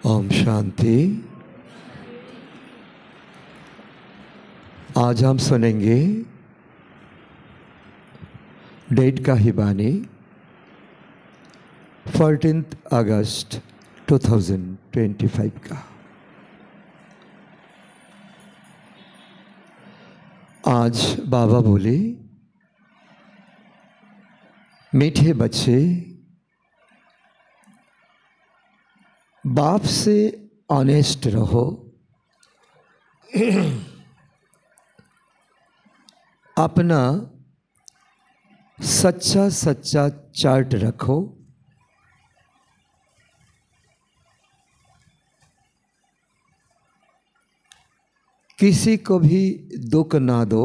ओम शांति। आज हम सुनेंगे डेट का ही बानी 14 अगस्त 2025 का। आज बाबा बोले, मीठे बच्चे, बाप से ऑनेस्ट रहो, अपना सच्चा सच्चा चार्ट रखो, किसी को भी दुख ना दो,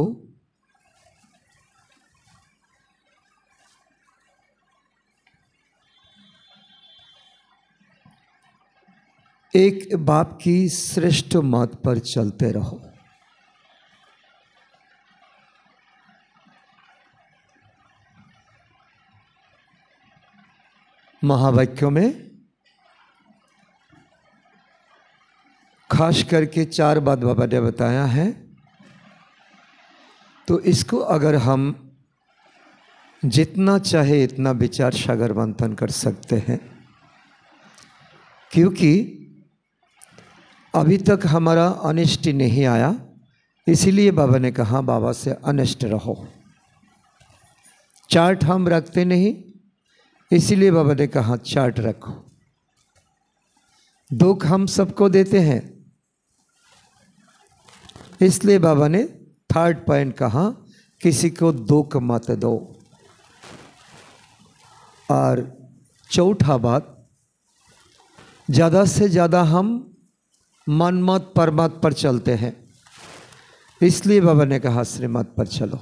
एक बाप की श्रेष्ठ मत पर चलते रहो। महावाक्यों में खास करके 4 बात बाबा ने बताया है, तो इसको अगर हम जितना चाहे इतना विचार सागर मंथन कर सकते हैं, क्योंकि अभी तक हमारा ऑनेस्टी नहीं आया, इसीलिए बाबा ने कहा बाबा से ऑनेस्ट रहो। चार्ट हम रखते नहीं, इसीलिए बाबा ने कहा चार्ट रखो। दुख हम सबको देते हैं, इसलिए बाबा ने 3rd पॉइंट कहा, किसी को दुख मत दो। और 4था बात, ज़्यादा से ज़्यादा हम मनमत परमत पर चलते हैं, इसलिए बाबा ने कहा श्रीमत पर चलो।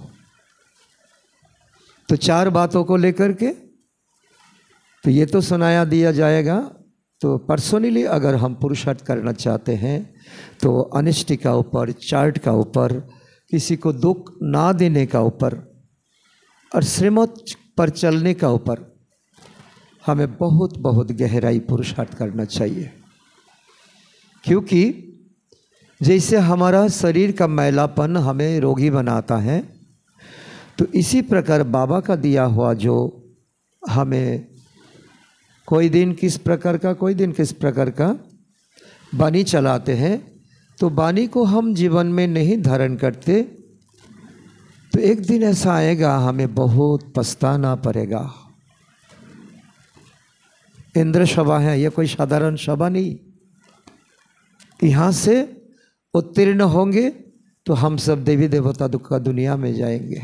तो 4 बातों को लेकर के तो ये तो सुनाया दिया जाएगा। तो पर्सनली अगर हम पुरुषार्थ करना चाहते हैं तो ऑनेस्टी का ऊपर, चार्ट का ऊपर, किसी को दुख ना देने का ऊपर और श्रीमत पर चलने का ऊपर हमें बहुत बहुत गहराई पुरुषार्थ करना चाहिए। क्योंकि जैसे हमारा शरीर का मैलापन हमें रोगी बनाता है, तो इसी प्रकार बाबा का दिया हुआ जो हमें कोई दिन किस प्रकार का, कोई दिन किस प्रकार का वाणी चलाते हैं, तो वाणी को हम जीवन में नहीं धारण करते, तो एक दिन ऐसा आएगा हमें बहुत पछताना पड़ेगा। इंद्र सभा है, यह कोई साधारण सभा नहीं। यहाँ से उत्तीर्ण होंगे तो हम सब देवी देवता दुख का दुनिया में जाएंगे।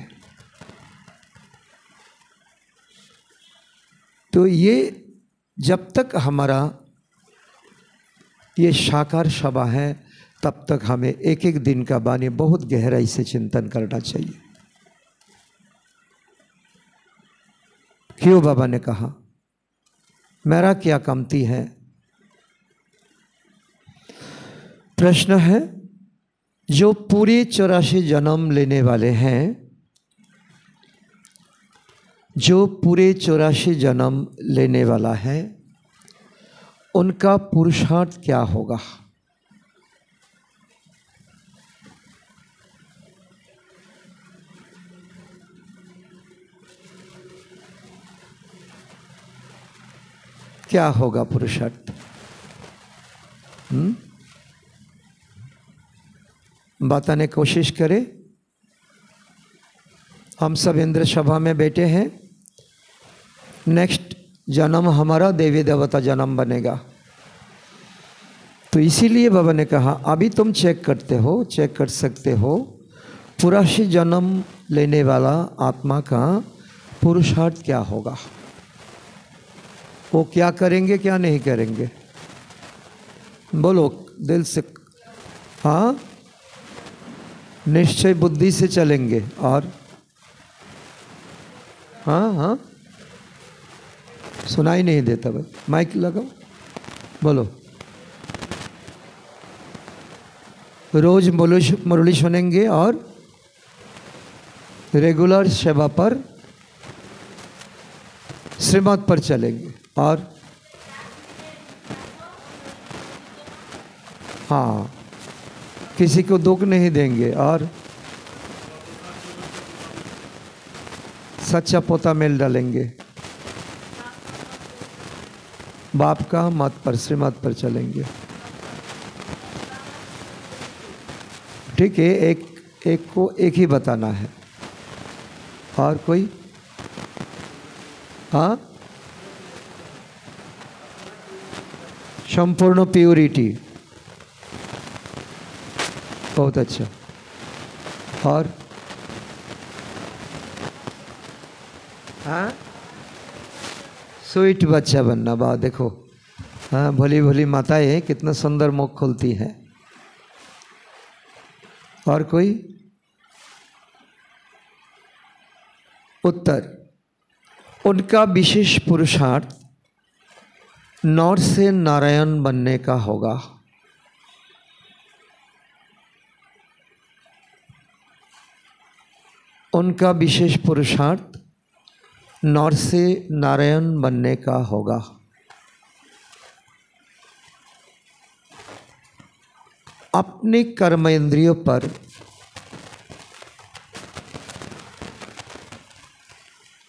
तो ये जब तक हमारा ये साकार सभा है, तब तक हमें एक एक दिन का वाणी बहुत गहराई से चिंतन करना चाहिए। क्यों बाबा ने कहा मेरा क्या कमती है? प्रश्न है, जो पूरे 84 जन्म लेने वाले हैं, जो पूरे 84 जन्म लेने वाला है, उनका पुरुषार्थ क्या होगा? क्या होगा पुरुषार्थ? बताने की कोशिश करें। हम सब इंद्र सभा में बैठे हैं, नेक्स्ट जन्म हमारा देवी देवता जन्म बनेगा। तो इसीलिए बाबा ने कहा अभी तुम चेक करते हो, चेक कर सकते हो, 84 जन्म लेने वाला आत्मा का पुरुषार्थ क्या होगा, वो क्या करेंगे क्या नहीं करेंगे, बोलो दिल से। हाँ, निश्चय बुद्धि से चलेंगे। और हाँ हाँ, सुनाई नहीं देता भाई, माइक लगाओ, बोलो। रोज मुरली सुनेंगे और रेगुलर सेवा पर, श्रीमत पर चलेंगे। और हाँ, किसी को दुख नहीं देंगे और सच्चा पोता मेल डालेंगे। बाप का मत पर, श्रीमत पर चलेंगे। ठीक है, एक को एक ही बताना है। और कोई? हाँ, संपूर्ण प्योरिटी, बहुत अच्छा। और हाँ, स्वीट बच्चा बनना। वाह, देखो, हाँ, भोली भोली माताएं कितना सुंदर मुख खुलती हैं। और कोई? उत्तर, उनका विशेष पुरुषार्थ नर से नारायण बनने का होगा। उनका विशेष पुरुषार्थ नर से नारायण बनने का होगा। अपने कर्मेंद्रियों पर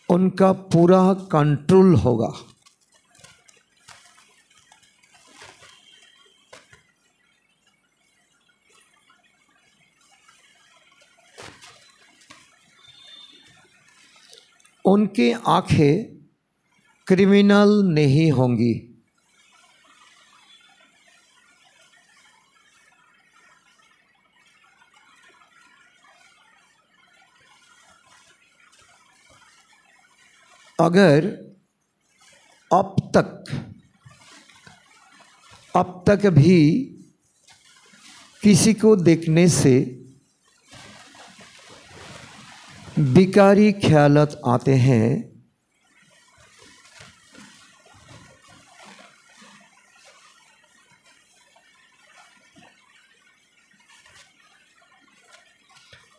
उनका पूरा कंट्रोल होगा। उनकी आंखें क्रिमिनल नहीं होंगी। अगर अब तक भी किसी को देखने से विकारी ख्यालात आते हैं,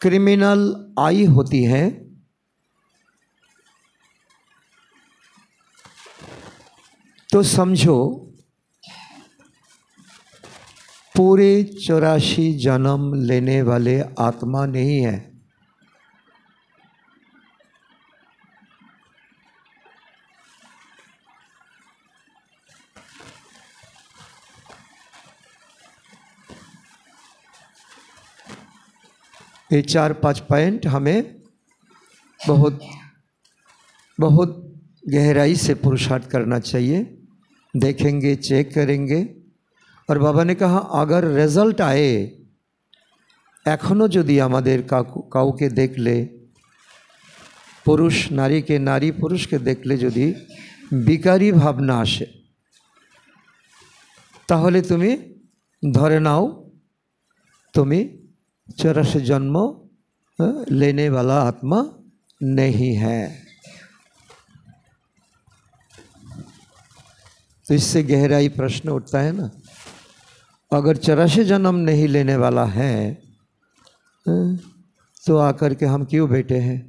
क्रिमिनल आई होती है, तो समझो पूरे 84 जन्म लेने वाले आत्मा नहीं है। ये 4-5 पॉइंट हमें बहुत बहुत गहराई से पुरुषार्थ करना चाहिए। देखेंगे, चेक करेंगे। और बाबा ने कहा अगर रिजल्ट आए, एखोनो यदि आमादेर काउके देखले, पुरुष नारी के, नारी पुरुष के देखले यदि विकारी भावना आसे, ताहले तुमी धरे नाओ तुमी 84 जन्म लेने वाला आत्मा नहीं है। तो इससे गहराई प्रश्न उठता है ना, अगर 84 जन्म नहीं लेने वाला है तो आकर के हम क्यों बैठे हैं?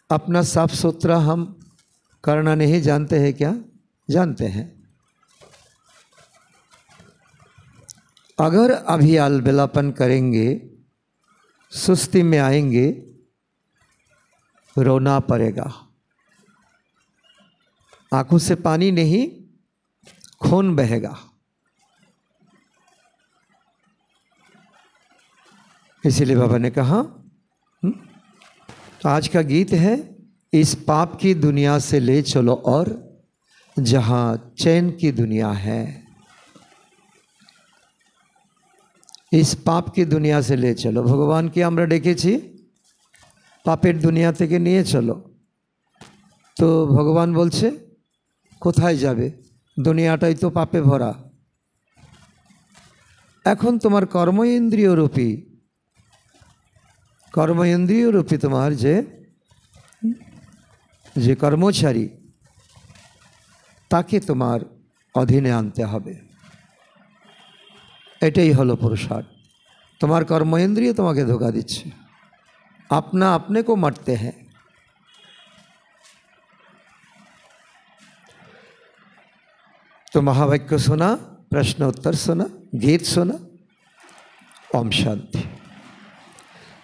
अपना साफ सुथरा हम करना नहीं जानते हैं क्या? जानते हैं। अगर अभी अलबेलापन करेंगे, सुस्ती में आएंगे, रोना पड़ेगा। आंखों से पानी नहीं, खून बहेगा। इसीलिए बाबा ने कहा, तो आज का गीत है, इस पाप की दुनिया से ले चलो और जहां चैन की दुनिया है। इस पाप की दुनिया से ले चलो। भगवान की आमरा डेकेছি पापेर दुनिया থেকে নিয়ে চলো। तो भगवान बोलছে কোথায় যাবে? দুনিয়াটাই তো পাপে ভরা। এখন তোমার কর্ম ইন্দ্রিয় রূপী তোমার যে কর্মচারী, তাকে তোমার অধীনে আনতে হবে। এটাই হলো पुरुषार्थ। तुम्हार कर्म इंद्रिय तुम्हें धोखा दिच्छे, अपना अपने को मरते हैं। तो महावाक्य सुना, प्रश्न उत्तर सुना, गीत सुना। ओम शांति।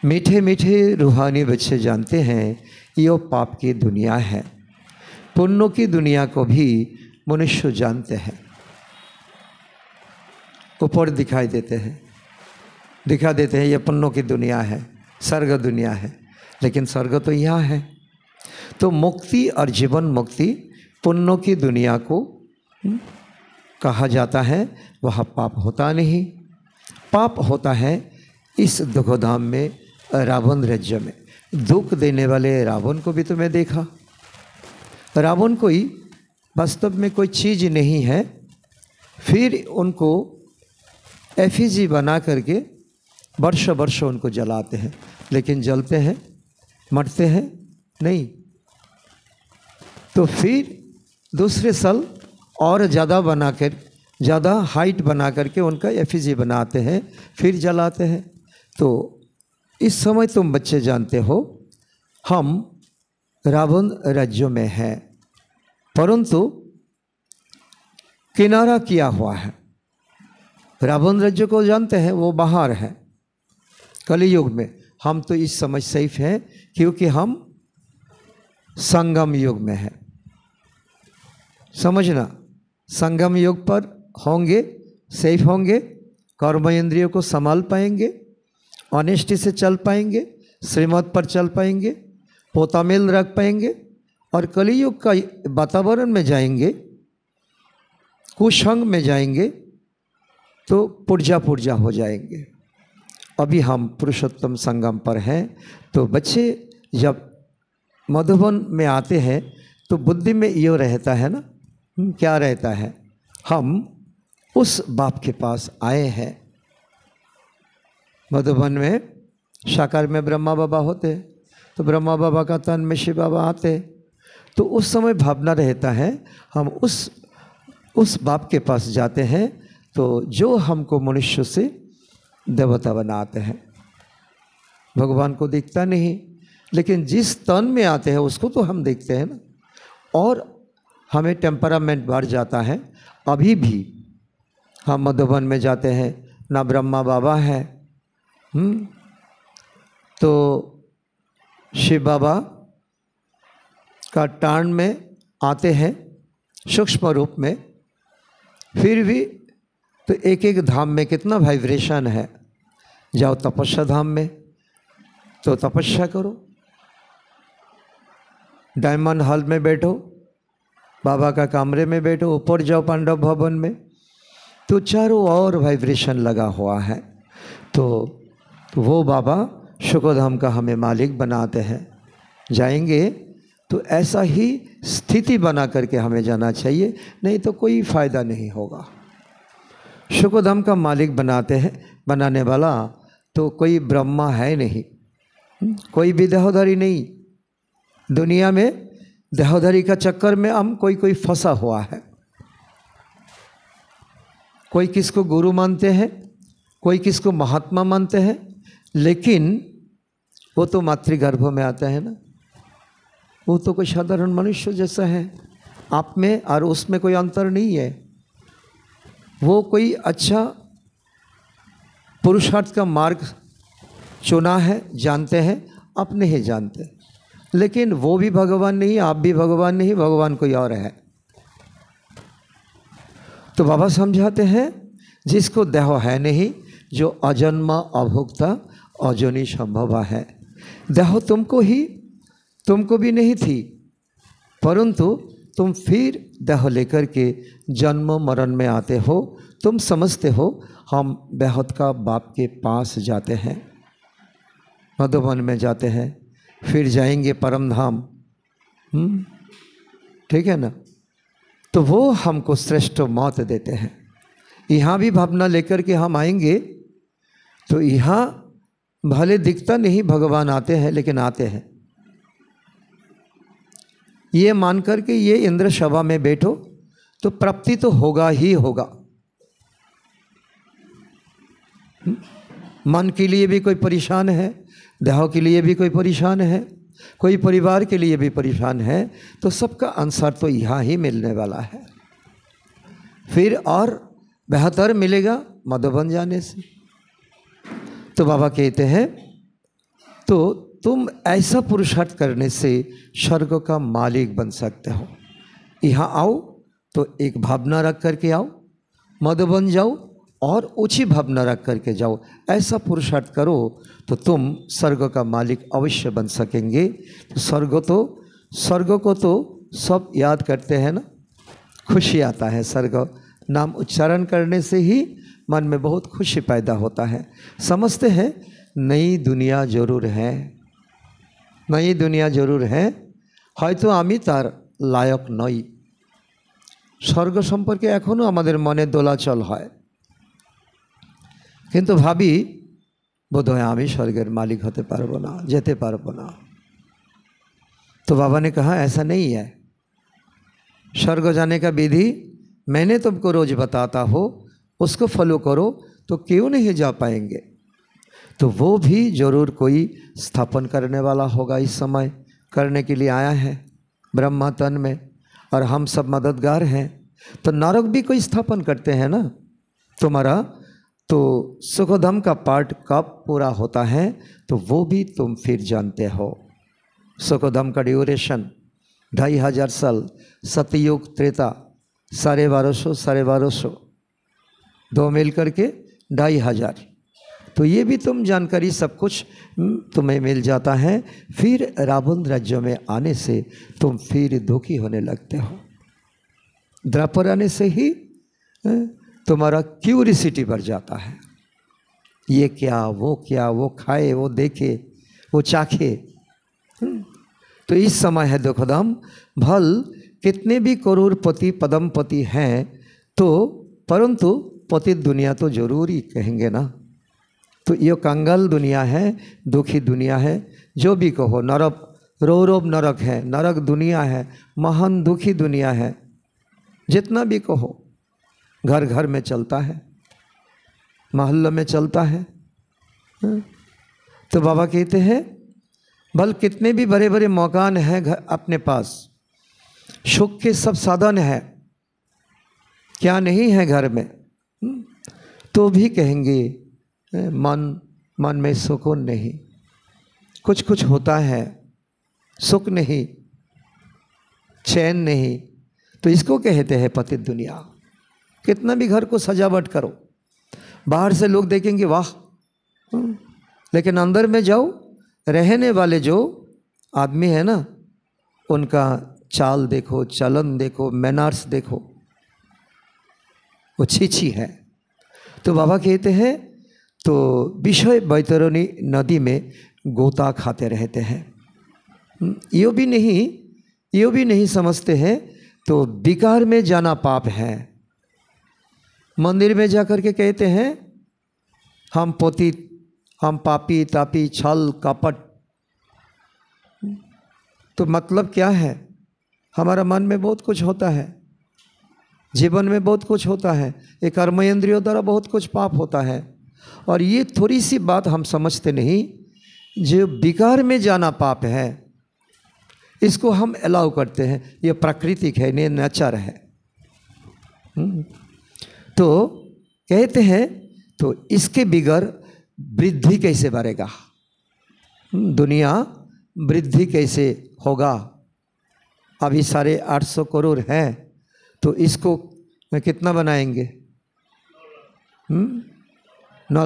मीठे मीठे रूहानी बच्चे जानते हैं ये पाप की दुनिया है। पुण्यों की दुनिया को भी मनुष्य जानते हैं। ऊपर दिखाई देते हैं, दिखा देते हैं ये पुण्यों की दुनिया है, स्वर्ग दुनिया है, लेकिन स्वर्ग तो यहाँ है। तो मुक्ति और जीवन मुक्ति पुण्यों की दुनिया को कहा जाता है। वह पाप होता नहीं। पाप होता है इस दुखधाम में, रावण राज्य में। दुख देने वाले रावण को भी तुम्हें देखा। रावण कोई वास्तव में कोई चीज़ नहीं है, फिर उनको एफिजी बना करके वर्ष वर्ष उनको जलाते हैं, लेकिन जलते हैं, मरते हैं नहीं। तो फिर दूसरे साल और ज़्यादा बनाकर, ज़्यादा हाइट बना करके उनका एफिजी बनाते हैं, फिर जलाते हैं। तो इस समय तुम बच्चे जानते हो हम रावण राज्य में हैं, परंतु किनारा किया हुआ है। रावण राज्य को जानते हैं, वो बाहर है कलियुग में। हम तो इस समय सेफ हैं क्योंकि हम संगम युग में हैं। समझना, संगम युग पर होंगे, सेफ होंगे, कर्म इंद्रियों को संभाल पाएंगे, ऑनेस्टी से चल पाएंगे, श्रीमत पर चल पाएंगे, पोतामेल रख पाएंगे, और कलियुग का वातावरण में जाएंगे, कुसंग में जाएंगे तो पुर्जा पुर्जा हो जाएंगे। अभी हम पुरुषोत्तम संगम पर हैं। तो बच्चे जब मधुबन में आते हैं तो बुद्धि में ये रहता है ना, क्या रहता है, हम उस बाप के पास आए हैं। मधुबन में साकार में ब्रह्मा बाबा होते, तो ब्रह्मा बाबा का तन में शिव बाबा आते। तो उस समय भावना रहता है हम उस बाप के पास जाते हैं, तो जो हमको मनुष्य से देवता बनाते हैं। भगवान को दिखता नहीं, लेकिन जिस तन में आते हैं उसको तो हम देखते हैं ना, और हमें टेम्परामेंट बढ़ जाता है। अभी भी हम मधुबन में जाते हैं, ना ब्रह्मा बाबा है, तो शिव बाबा का टाण में आते हैं सूक्ष्म रूप में। फिर भी तो एक एक धाम में कितना वाइब्रेशन है। जाओ तपस्या धाम में तो तपस्या करो, डायमंड हॉल में बैठो, बाबा का कमरे में बैठो, ऊपर जाओ पांडव भवन में, तो चारों ओर वाइब्रेशन लगा हुआ है। तो वो बाबा शुकोधाम का हमें मालिक बनाते हैं। जाएंगे तो ऐसा ही स्थिति बना करके हमें जाना चाहिए, नहीं तो कोई फ़ायदा नहीं होगा। शुकोधाम का मालिक बनाते हैं, बनाने वाला तो कोई ब्रह्मा है नहीं, कोई भी देहोधारी नहीं। दुनिया में देहोधारी का चक्कर में हम कोई फंसा हुआ है। कोई किसको गुरु मानते हैं, कोई किसको महात्मा मानते हैं, लेकिन वो तो मातृगर्भ में आता है ना, वो तो कोई साधारण मनुष्य जैसा है। आप में और उसमें कोई अंतर नहीं है। वो कोई अच्छा पुरुषार्थ का मार्ग चुना है, जानते हैं, आप नहीं जानते, लेकिन वो भी भगवान नहीं, आप भी भगवान नहीं, भगवान कोई और है। तो बाबा समझाते हैं जिसको देह है नहीं, जो अजन्मा अभोक्ता अजनी संभवा है। देह तुमको भी नहीं थी, परंतु तुम फिर देह लेकर के जन्म मरण में आते हो। तुम समझते हो हम बेहद का बाप के पास जाते हैं, मधुबन में जाते हैं, फिर जाएंगे परम धाम, ठीक है ना। तो वो हमको श्रेष्ठ मौत देते हैं। यहाँ भी भावना लेकर के हम आएंगे तो यहाँ भले दिखता नहीं भगवान आते हैं, लेकिन आते हैं। ये मान कर के ये इंद्र सभा में बैठो तो प्राप्ति तो होगा ही होगा। मन के लिए भी कोई परेशान है, देह के लिए भी कोई परेशान है, कोई परिवार के लिए भी परेशान है, तो सबका आंसर तो यहाँ ही मिलने वाला है। फिर और बेहतर मिलेगा मधुबन जाने से। तो बाबा कहते हैं तो तुम ऐसा पुरुषार्थ करने से स्वर्ग का मालिक बन सकते हो। यहाँ आओ तो एक भावना रख करके आओ, मधुबन जाओ और ऊंची भावना रख करके जाओ। ऐसा पुरुषार्थ करो तो तुम स्वर्ग का मालिक अवश्य बन सकेंगे। तो स्वर्ग को तो सब याद करते हैं ना, खुशी आता है। स्वर्ग नाम उच्चारण करने से ही मन में बहुत खुशी पैदा होता है। समझते हैं नई दुनिया जरूर है, नई दुनिया जरूर है, হয়তো আমি তার লায়ক নই। স্বর্গ সম্পর্কে এখনও আমাদের মনে দোলাচল হয়, কিন্তু ভাবি বোধহয় আমি স্वर्गেर मालिक होते पारबो ना, जेते पारबो ना। तो बाबा ने कहा ऐसा नहीं है। स्वर्ग जाने का विधि मैंने तुमको रोज बताता हो, उसको फॉलो करो तो क्यों नहीं जा पाएंगे। तो वो भी जरूर कोई स्थापन करने वाला होगा, इस समय करने के लिए आया है ब्रह्मा तन में, और हम सब मददगार हैं। तो नरक भी कोई स्थापन करते हैं ना तुम्हारा। तो सुखधाम का पार्ट कब पूरा होता है तो वो भी तुम फिर जानते हो। सुखधाम का ड्यूरेशन 2500 साल, सतयुग त्रेता 1250 दो मिल करके 2500। तो ये भी तुम जानकारी सब कुछ तुम्हें मिल जाता है। फिर रावण राज्य में आने से तुम फिर दुखी होने लगते हो। द्वापर आने से ही तुम्हारा क्यूरियोसिटी बढ़ जाता है, ये क्या, वो खाए, वो देखे, वो चाखे। तो इस समय है दुखधाम। भल कितने भी करोड़पति पदमपति हैं तो परंतु पतित दुनिया तो जरूर ही कहेंगे ना। तो ये कंगाल दुनिया है, दुखी दुनिया है, जो भी कहो। नरक रोब नरक है, नरक दुनिया है, महान दुखी दुनिया है, जितना भी कहो। घर घर में चलता है, मोहल्लों में चलता है। तो बाबा कहते हैं भल कितने भी बड़े बड़े मकान हैं घर अपने पास, सुख के सब साधन है, क्या नहीं है घर में, तो भी कहेंगे मन में सुकून नहीं, कुछ होता है, सुख नहीं, चैन नहीं। तो इसको कहते हैं पतित दुनिया। कितना भी घर को सजावट करो, बाहर से लोग देखेंगे वाह, लेकिन अंदर में जाओ, रहने वाले जो आदमी है ना, उनका चाल देखो, चलन देखो, मैनर्स देखो, वो छी है। तो बाबा कहते हैं तो विषय बैतरणी नदी में गोता खाते रहते हैं। यो भी नहीं समझते हैं तो विकार में जाना पाप है। मंदिर में जाकर के कहते हैं हम पतित, हम पापी तापी, छल कपट। तो मतलब क्या है, हमारा मन में बहुत कुछ होता है, जीवन में बहुत कुछ होता है, ये कर्मेंद्रियों द्वारा बहुत कुछ पाप होता है। और ये थोड़ी सी बात हम समझते नहीं, जो विकार में जाना पाप है, इसको हम अलाउ करते हैं, ये प्राकृतिक है, ये नेचर है। तो कहते हैं तो इसके बिगर वृद्धि कैसे बढ़ेगा, दुनिया वृद्धि कैसे होगा। अभी 850 करोड़ है तो इसको कितना बनाएंगे, 9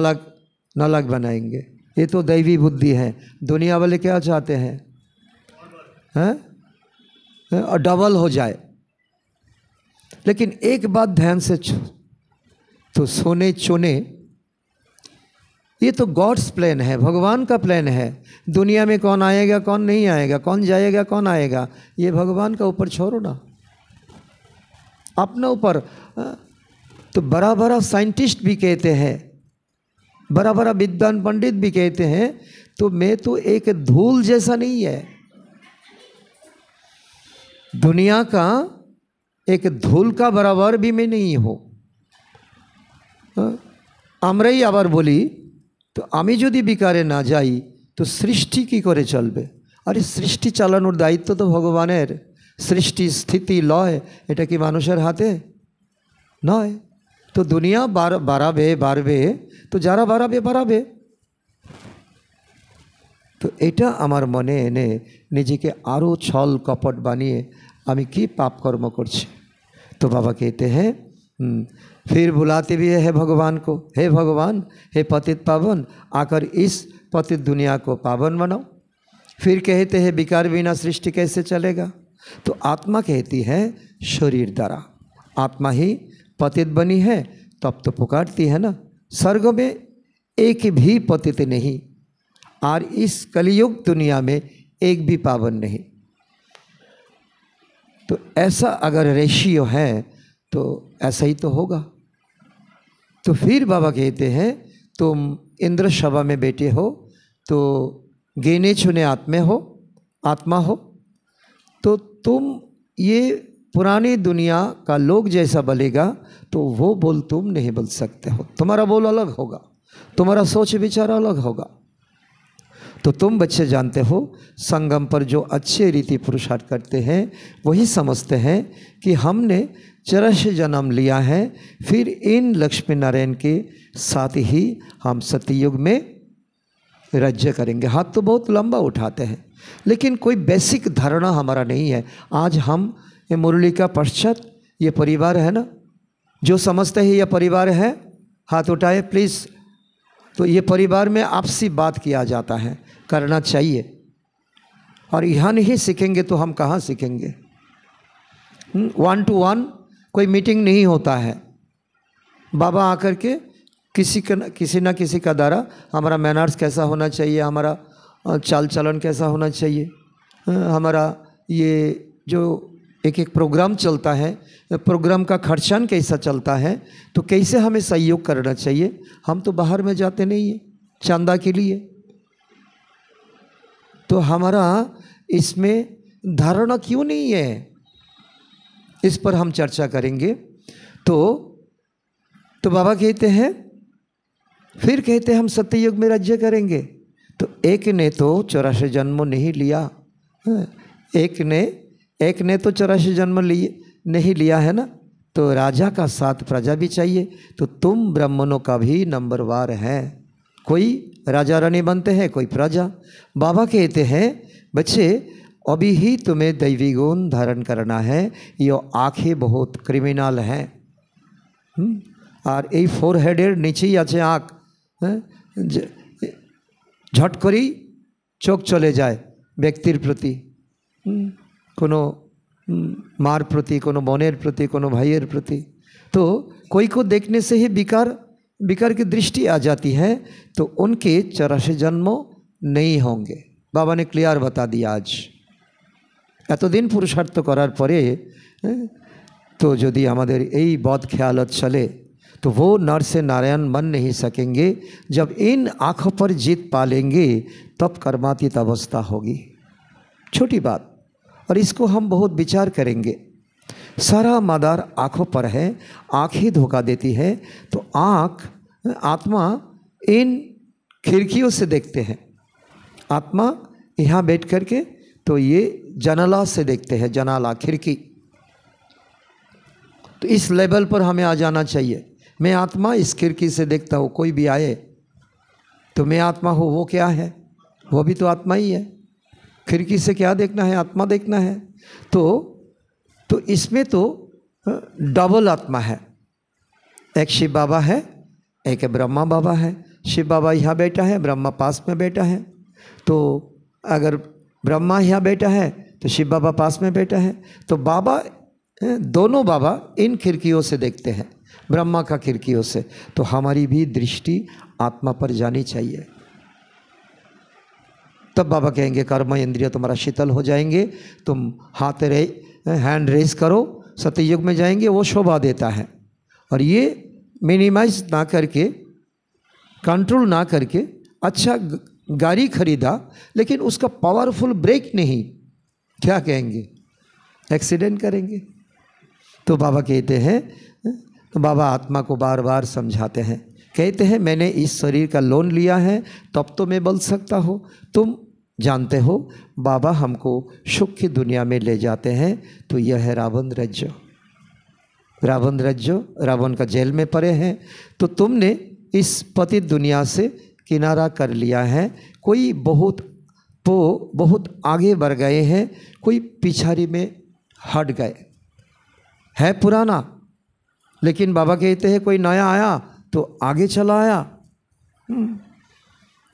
लाख बनाएंगे। ये तो दैवी बुद्धि है। दुनिया वाले क्या चाहते हैं, और डबल हो जाए। लेकिन एक बात ध्यान से तो सोने चुने, ये तो गॉड्स प्लान है, भगवान का प्लान है। दुनिया में कौन आएगा कौन नहीं आएगा, कौन जाएगा कौन आएगा, ये भगवान का ऊपर छोड़ो ना, अपने ऊपर। तो बड़ा बड़ा साइंटिस्ट भी कहते हैं, बड़ा बड़ा विद्वान पंडित भी कहते हैं, तो मैं तो एक धूल जैसा नहीं है, दुनिया का एक धूल का बराबर भी मैं नहीं हूँ। আমরাই আবার বলি তো আমি যদি বিকারে না যাই তো সৃষ্টি কি করে চলবে। আরে সৃষ্টি চালানোর দায়িত্ব তো ভগবানের। সৃষ্টি স্থিতি লয় এটা কি মানুষের হাতে? নয়। তো দুনিয়া বাড়াবে তো যারা বাড়াবে। তো এটা আমার মনে এনে নিজেকে आरो छल कपट বানিয়ে আমি কি पाप कर्म করছি। तो बाबा कहते हैं फिर बुलाते भी है भगवान को, हे भगवान, हे पतित पावन, आकर इस पतित दुनिया को पावन बनाओ। फिर कहते हैं विकार बिना सृष्टि कैसे चलेगा। तो आत्मा कहती है शरीर द्वारा, आत्मा ही पतित बनी है, तब तो पुकारती है ना। स्वर्ग में एक भी पतित नहीं और इस कलियुग दुनिया में एक भी पावन नहीं। तो ऐसा अगर रेशियो है तो ऐसा ही तो होगा। तो फिर बाबा कहते हैं तुम इंद्र सभा में बैठे हो तो गिने चुने आत्मा हो, तो तुम ये पुरानी दुनिया का लोग जैसा बोलेगा तो वो बोल तुम नहीं बोल सकते हो। तुम्हारा बोल अलग होगा, तुम्हारा सोच विचार अलग होगा। तो तुम बच्चे जानते हो संगम पर जो अच्छे रीति पुरुषार्थ करते हैं वही समझते हैं कि हमने 84 जन्म लिया है, फिर इन लक्ष्मी नारायण के साथ ही हम सतयुग में राज्य करेंगे। हाथ तो बहुत लंबा उठाते हैं लेकिन कोई बेसिक धारणा हमारा नहीं है। आज हम ये मुरली का पश्चात ये परिवार है ना, जो समझते हैं ये परिवार है हाथ उठाए प्लीज़। तो ये परिवार में आपसी बात किया जाता है, करना चाहिए। और यहाँ नहीं सीखेंगे तो हम कहाँ सीखेंगे। 1 to 1 कोई मीटिंग नहीं होता है। बाबा आकर के किसी ना किसी का द्वारा हमारा मैनर्स कैसा होना चाहिए, हमारा चाल चलन कैसा होना चाहिए, हमारा ये जो एक प्रोग्राम चलता है, प्रोग्राम का खर्चान कैसा चलता है, तो कैसे हमें सहयोग करना चाहिए। हम तो बाहर में जाते नहीं हैं चंदा के लिए। तो हमारा इसमें धारणा क्यों नहीं है, इस पर हम चर्चा करेंगे। तो बाबा कहते हैं फिर कहते हैं हम सत्ययुग में राज्य करेंगे। तो एक ने तो 84 जन्म नहीं लिया, एक ने तो 84 जन्म नहीं लिया है ना। तो राजा का साथ प्रजा भी चाहिए। तो तुम ब्राह्मणों का भी नंबरवार है, कोई राजा रानी बनते हैं, कोई प्रजा। बाबा कहते हैं बच्चे अभी ही तुम्हें दैवी गुण धारण करना है, ये आँखें बहुत क्रिमिनल हैं और ये फोरहेडेर नीचे आछे आँख, झट करेई चोख चले जाए व्यक्तिर प्रति, कोनो मार प्रति, कोनो बनेर प्रति, कोनो भाइयर प्रति। तो कोई को देखने से ही विकार की दृष्टि आ जाती है। तो उनके 84 जन्म नहीं होंगे। बाबा ने क्लियर बता दिया। आज एतदिन पुरुषार्थ करार परे तो यदि हमारे यही बद ख्यालत चले तो वो नर से नारायण बन नहीं सकेंगे। जब इन आँखों पर जीत पा लेंगे तब कर्मातीत अवस्था होगी। छोटी बात, और इसको हम बहुत विचार करेंगे। सारा मदार आँखों पर है, आँख ही धोखा देती है। तो आत्मा इन खिड़कियों से देखते हैं। आत्मा यहाँ बैठ कर के तो ये जनाला से देखते हैं, जनाला खिड़की। तो इस लेवल पर हमें आ जाना चाहिए। मैं आत्मा इस खिड़की से देखता हूँ, कोई भी आए तो मैं आत्मा हूँ, वो क्या है, वो भी तो आत्मा ही है। खिड़की से क्या देखना है, आत्मा देखना है। तो इसमें तो डबल आत्मा है। एक शिव बाबा है, एक ब्रह्मा बाबा है। शिव बाबा यहाँ बैठा है, ब्रह्मा पास में बैठा है। तो अगर ब्रह्मा यहाँ बैठा है तो शिव बाबा पास में बैठा है। तो बाबा दोनों बाबा इन खिड़कियों से देखते हैं, ब्रह्मा का खिड़कियों से। तो हमारी भी दृष्टि आत्मा पर जानी चाहिए। तब बाबा कहेंगे कर्म इंद्रिय तुम्हारा शीतल हो जाएंगे, तुम हैंड रेस करो, सतयुग में जाएंगे। वो शोभा देता है। और ये मिनिमाइज ना करके, कंट्रोल ना करके, अच्छा गाड़ी खरीदा लेकिन उसका पावरफुल ब्रेक नहीं, क्या कहेंगे, एक्सीडेंट करेंगे। तो बाबा कहते हैं, तो बाबा आत्मा को बार बार समझाते हैं, कहते हैं मैंने इस शरीर का लोन लिया है तब तो मैं बोल सकता हूँ। तुम जानते हो बाबा हमको सुख की दुनिया में ले जाते हैं। तो यह है रावण राज्य। रावण राज्य, रावण का जेल में पड़े हैं, तो तुमने इस पतित दुनिया से किनारा कर लिया है। कोई बहुत आगे बढ़ गए हैं, कोई पिछाड़ी में हट गए है पुराना। लेकिन बाबा कहते हैं कोई नया आया तो आगे चला आया,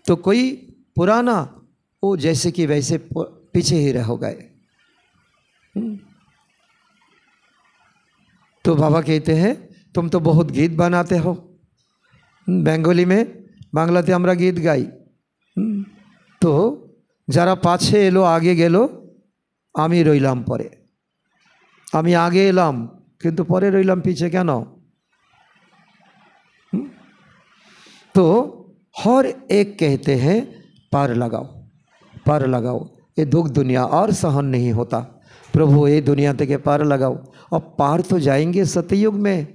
तो कोई पुराना वो जैसे कि वैसे पीछे ही रह गए। तो बाबा कहते हैं तुम तो बहुत गीत बनाते हो, बेंगली में बांग्लाते हमरा गीत गाई, तो যারা পাছে এলো আগে গেল আমি রইলাম পরে। আমি আগে এলাম কিন্তু পরে রইলাম पीछे কেন? तो हर एक कहते हैं पार लगाओ, पार लगाओ, ये दुख दुनिया और सहन नहीं होता, प्रभु ये दुनिया तक पार लगाओ। और पार तो जाएंगे सतयुग में,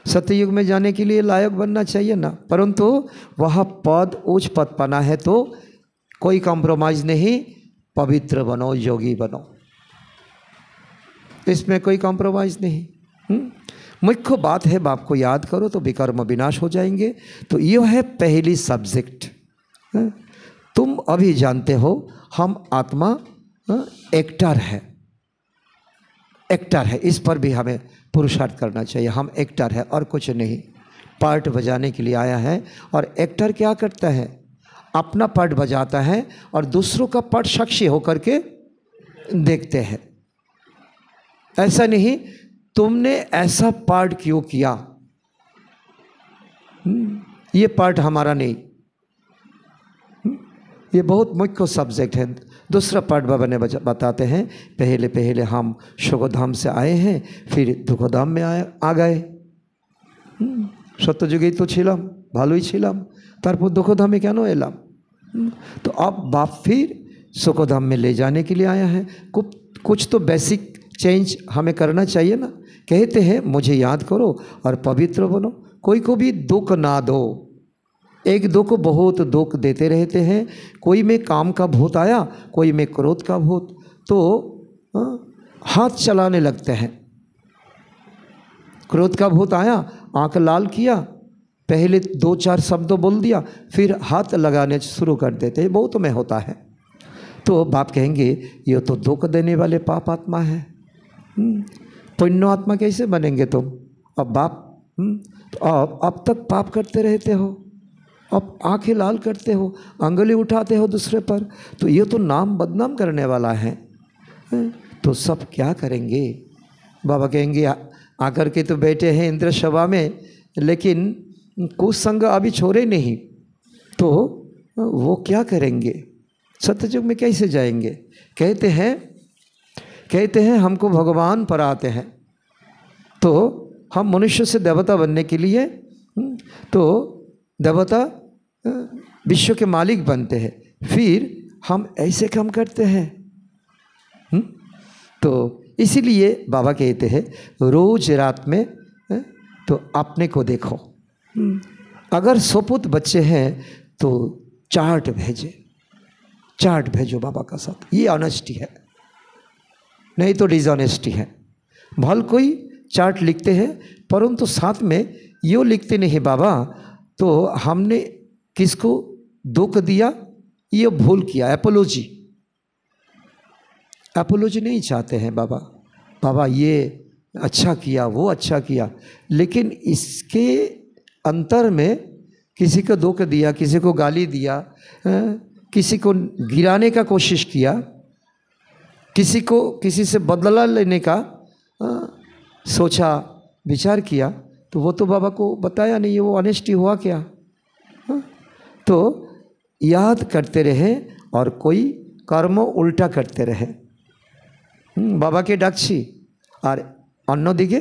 सतयुग में जाने के लिए लायक बनना चाहिए ना, परंतु वह पद उच्च पद पाना है तो कोई कॉम्प्रोमाइज नहीं, पवित्र बनो, योगी बनो, इसमें कोई कॉम्प्रोमाइज नहीं। मुख्य बात है बाप को याद करो तो विकर्म विनाश हो जाएंगे। तो यह है पहली सब्जेक्ट। तुम अभी जानते हो हम आत्मा एक्टर है, एक्टर है, इस पर भी हमें पुरुषार्थ करना चाहिए। हम एक्टर है और कुछ नहीं, पार्ट बजाने के लिए आया है। और एक्टर क्या करता है? अपना पार्ट बजाता है और दूसरों का पार्ट साक्षी होकर के देखते हैं। ऐसा नहीं तुमने ऐसा पार्ट क्यों किया, ये पार्ट हमारा नहीं, ये बहुत मुख्य सब्जेक्ट है। दूसरा पार्ट बाबा ने बताते हैं, पहले पहले हम सुखधाम से आए हैं, फिर दुखधाम में आ गए। सत्ययुगे तो छिलाम, भालोई छिलाम, तारपर दुखधामे केन एलाम। तो अब बाप फिर सुखधाम में ले जाने के लिए आया है। कुछ तो बेसिक चेंज हमें करना चाहिए ना। कहते हैं मुझे याद करो और पवित्र बनो, कोई को भी दुख ना दो। एक दो को बहुत दुख देते रहते हैं, कोई में काम का भूत आया, कोई में क्रोध का भूत, तो हाथ चलाने लगते हैं। क्रोध का भूत आया, आंख लाल किया, पहले 2-4 शब्द बोल दिया, फिर हाथ लगाने शुरू कर देते हैं, बहुत में होता है। तो बाप कहेंगे ये तो दुख देने वाले पाप आत्मा है, पुण्य आत्मा कैसे बनेंगे तुम? अब बाप तो अब तक पाप करते रहते हो, अब आंखें लाल करते हो, अंगुली उठाते हो दूसरे पर, तो ये तो नाम बदनाम करने वाला है। तो सब क्या करेंगे? बाबा कहेंगे आकर के तो बैठे हैं इंद्र सभा में, लेकिन कुसंग अभी छोड़े नहीं, तो वो क्या करेंगे? सत्ययुग में कैसे जाएंगे? कहते हैं हमको भगवान पर आते हैं, तो हम मनुष्य से देवता बनने के लिए, तो देवता विश्व के मालिक बनते हैं, फिर हम ऐसे काम करते हैं। तो इसीलिए बाबा कहते हैं रोज रात में तो अपने को देखो। अगर सपूत बच्चे हैं तो चार्ट भेजो बाबा का साथ, ये ऑनेस्टी है, नहीं तो डिसऑनेस्टी है। भल कोई चार्ट लिखते हैं परंतु साथ में यो लिखते नहीं बाबा तो हमने किसको दुख दिया, ये भूल किया, एपोलॉजी नहीं चाहते हैं बाबा। बाबा ये अच्छा किया, वो अच्छा किया, लेकिन इसके अंतर में किसी को दुख दिया, किसी को गाली दिया, किसी को गिराने का कोशिश किया, किसी से बदला लेने का सोचा, विचार किया, तो वो तो बाबा को बताया नहीं, वो ऑनेस्टी हुआ क्या? तो याद करते रहे और कोई कर्म उल्टा करते रहे। बाबा के डाकছি और अन्यदिके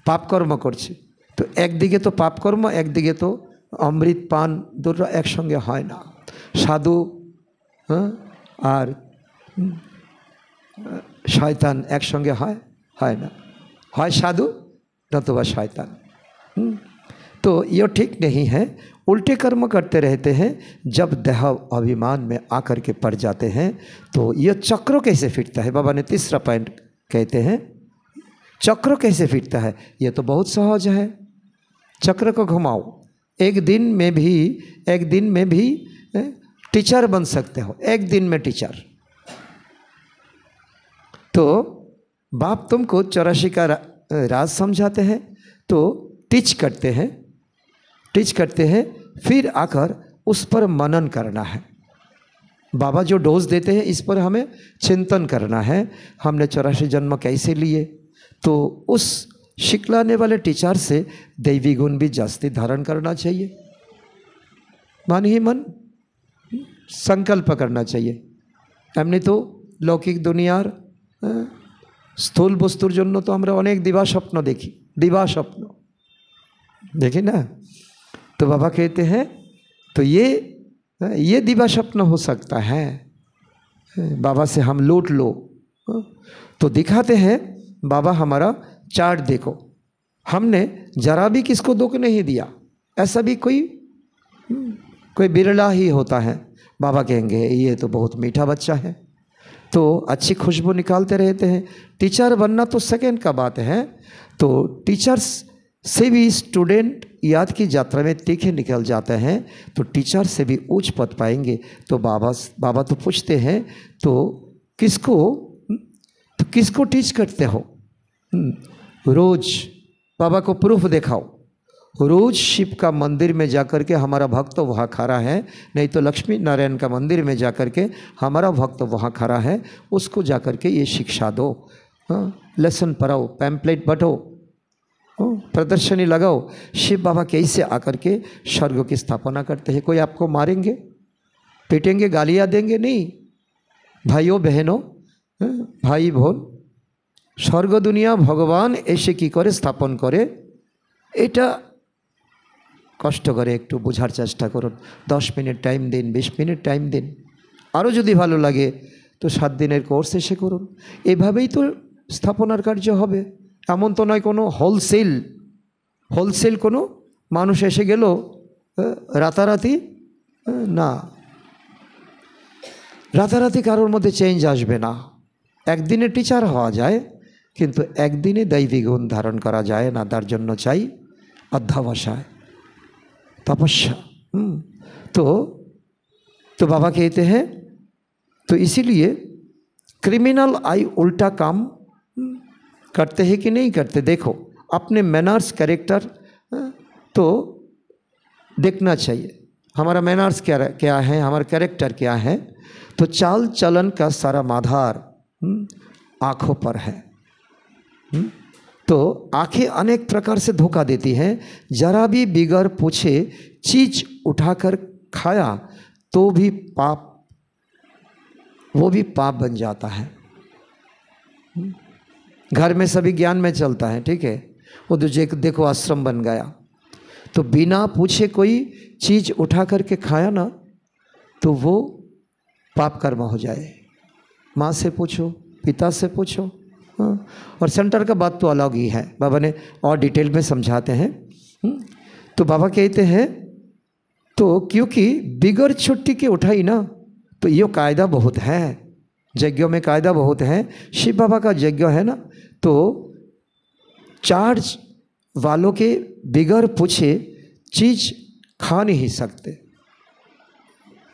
पाप कर्म करছি, तो एक दिके तो पाप कर्म, एक दिके तो अमृत पान, दुটো একসঙ্গে হয় না। साधु और शयतान একসঙ্গে হয় না, হয় साधु नतुबा शयतान। तो यह ठीक नहीं है, उल्टे कर्म करते रहते हैं। जब देह अभिमान में आकर के पड़ जाते हैं तो यह चक्र कैसे फिरता है? बाबा ने तीसरा पॉइंट कहते हैं चक्र कैसे फिरता है, ये तो बहुत सहज है। चक्र को घुमाओ, एक दिन में भी टीचर बन सकते हो, एक दिन में टीचर। तो बाप तुमको 84 का राज समझाते हैं, तो टीच करते हैं, फिर आकर उस पर मनन करना है। बाबा जो डोज देते हैं इस पर हमें चिंतन करना है, हमने 84 जन्म कैसे लिए। तो उस सिखलाने वाले टीचर से दैवी गुण भी जास्ती धारण करना चाहिए, मन ही मन संकल्प करना चाहिए। एमनी तो लौकिक दुनियार স্থূল বস্তুর জন্য তো আমরা অনেক দিবা স্বপ্ন देखी ना। तो बाबा कहते हैं तो ये दिवा स्वप्न हो सकता है, बाबा से हम लूट लो। तो दिखाते हैं बाबा हमारा चार्ट देखो, हमने जरा भी किसको दुख नहीं दिया, ऐसा भी कोई बिरला ही होता है। बाबा कहेंगे ये तो बहुत मीठा बच्चा है, तो अच्छी खुशबू निकालते रहते हैं। टीचर बनना तो सेकंड का बात है, तो टीचर्स से भी स्टूडेंट याद की यात्रा में तीखे निकल जाते हैं, तो टीचर से भी उच्च पद पाएंगे। तो बाबा तो पूछते हैं तो किसको टीच करते हो। रोज बाबा को प्रूफ दिखाओ, रोज शिव का मंदिर में जाकर के हमारा भक्त वहाँ खड़ा है, नहीं तो लक्ष्मी नारायण का मंदिर में जाकर के हमारा भक्त वहाँ खड़ा है, उसको जाकर के ये शिक्षा दो। लेसन पढ़ाओ, पैम्पलेट बटो, प्रदर्शनी लगाओ, शिव बाबा कैसे आकर के स्वर्ग की स्थापना करते हैं। कोई आपको मारेंगे, पीटेंगे, गालियाँ देंगे नहीं। भाइयों बहनों, भाई बोन, स्वर्ग दुनिया भगवान ऐसे की करे स्थापन करे, এটা কষ্ট করে একটু বোঝার চেষ্টা করুন। 10 মিনিট টাইম দিন, 20 মিনিট টাইম দিন, আরও যদি ভালো লাগে তো 7 দিনের কোর্স এসে করুন। এভাবেই তো স্থাপনার কার্য হবে। এমন তো নয় কোনো হোলসেল কোনো মানুষ এসে গেল রাতারাতি, না, রাতারাতি কারোর মধ্যে চেঞ্জ আসবে না। একদিনে টিচার হওয়া যায়, কিন্তু একদিনে दैवी गुण धारण करा যায় না। তার জন্য চাই अध्यावसाय, तपस्या। तो बाबा कहते हैं तो इसीलिए क्रिमिनल आई उल्टा काम करते हैं कि नहीं करते, देखो अपने मैनर्स कैरेक्टर तो देखना चाहिए। हमारा मैनर्स क्या है, हमारा कैरेक्टर क्या है। तो चाल चलन का सारा आधार आँखों पर है। तो आंखें अनेक प्रकार से धोखा देती हैं। जरा भी बिगर पूछे चीज उठाकर खाया तो भी पाप, वो भी पाप बन जाता है। घर में सभी ज्ञान में चलता है, ठीक है, वो दूसरे देखो आश्रम बन गया, तो बिना पूछे कोई चीज उठा करके खाया ना तो वो पाप कर्म हो जाए। माँ से पूछो, पिता से पूछो। और सेंटर का बात तो अलग ही है, बाबा ने और डिटेल में समझाते हैं। तो बाबा कहते हैं तो क्योंकि बिगर छुट्टी के उठाई ना, तो ये कायदा बहुत है, यज्ञों में कायदा बहुत है। शिव बाबा का यज्ञ है ना, तो चार्ज वालों के बिगर पूछे चीज खा नहीं सकते।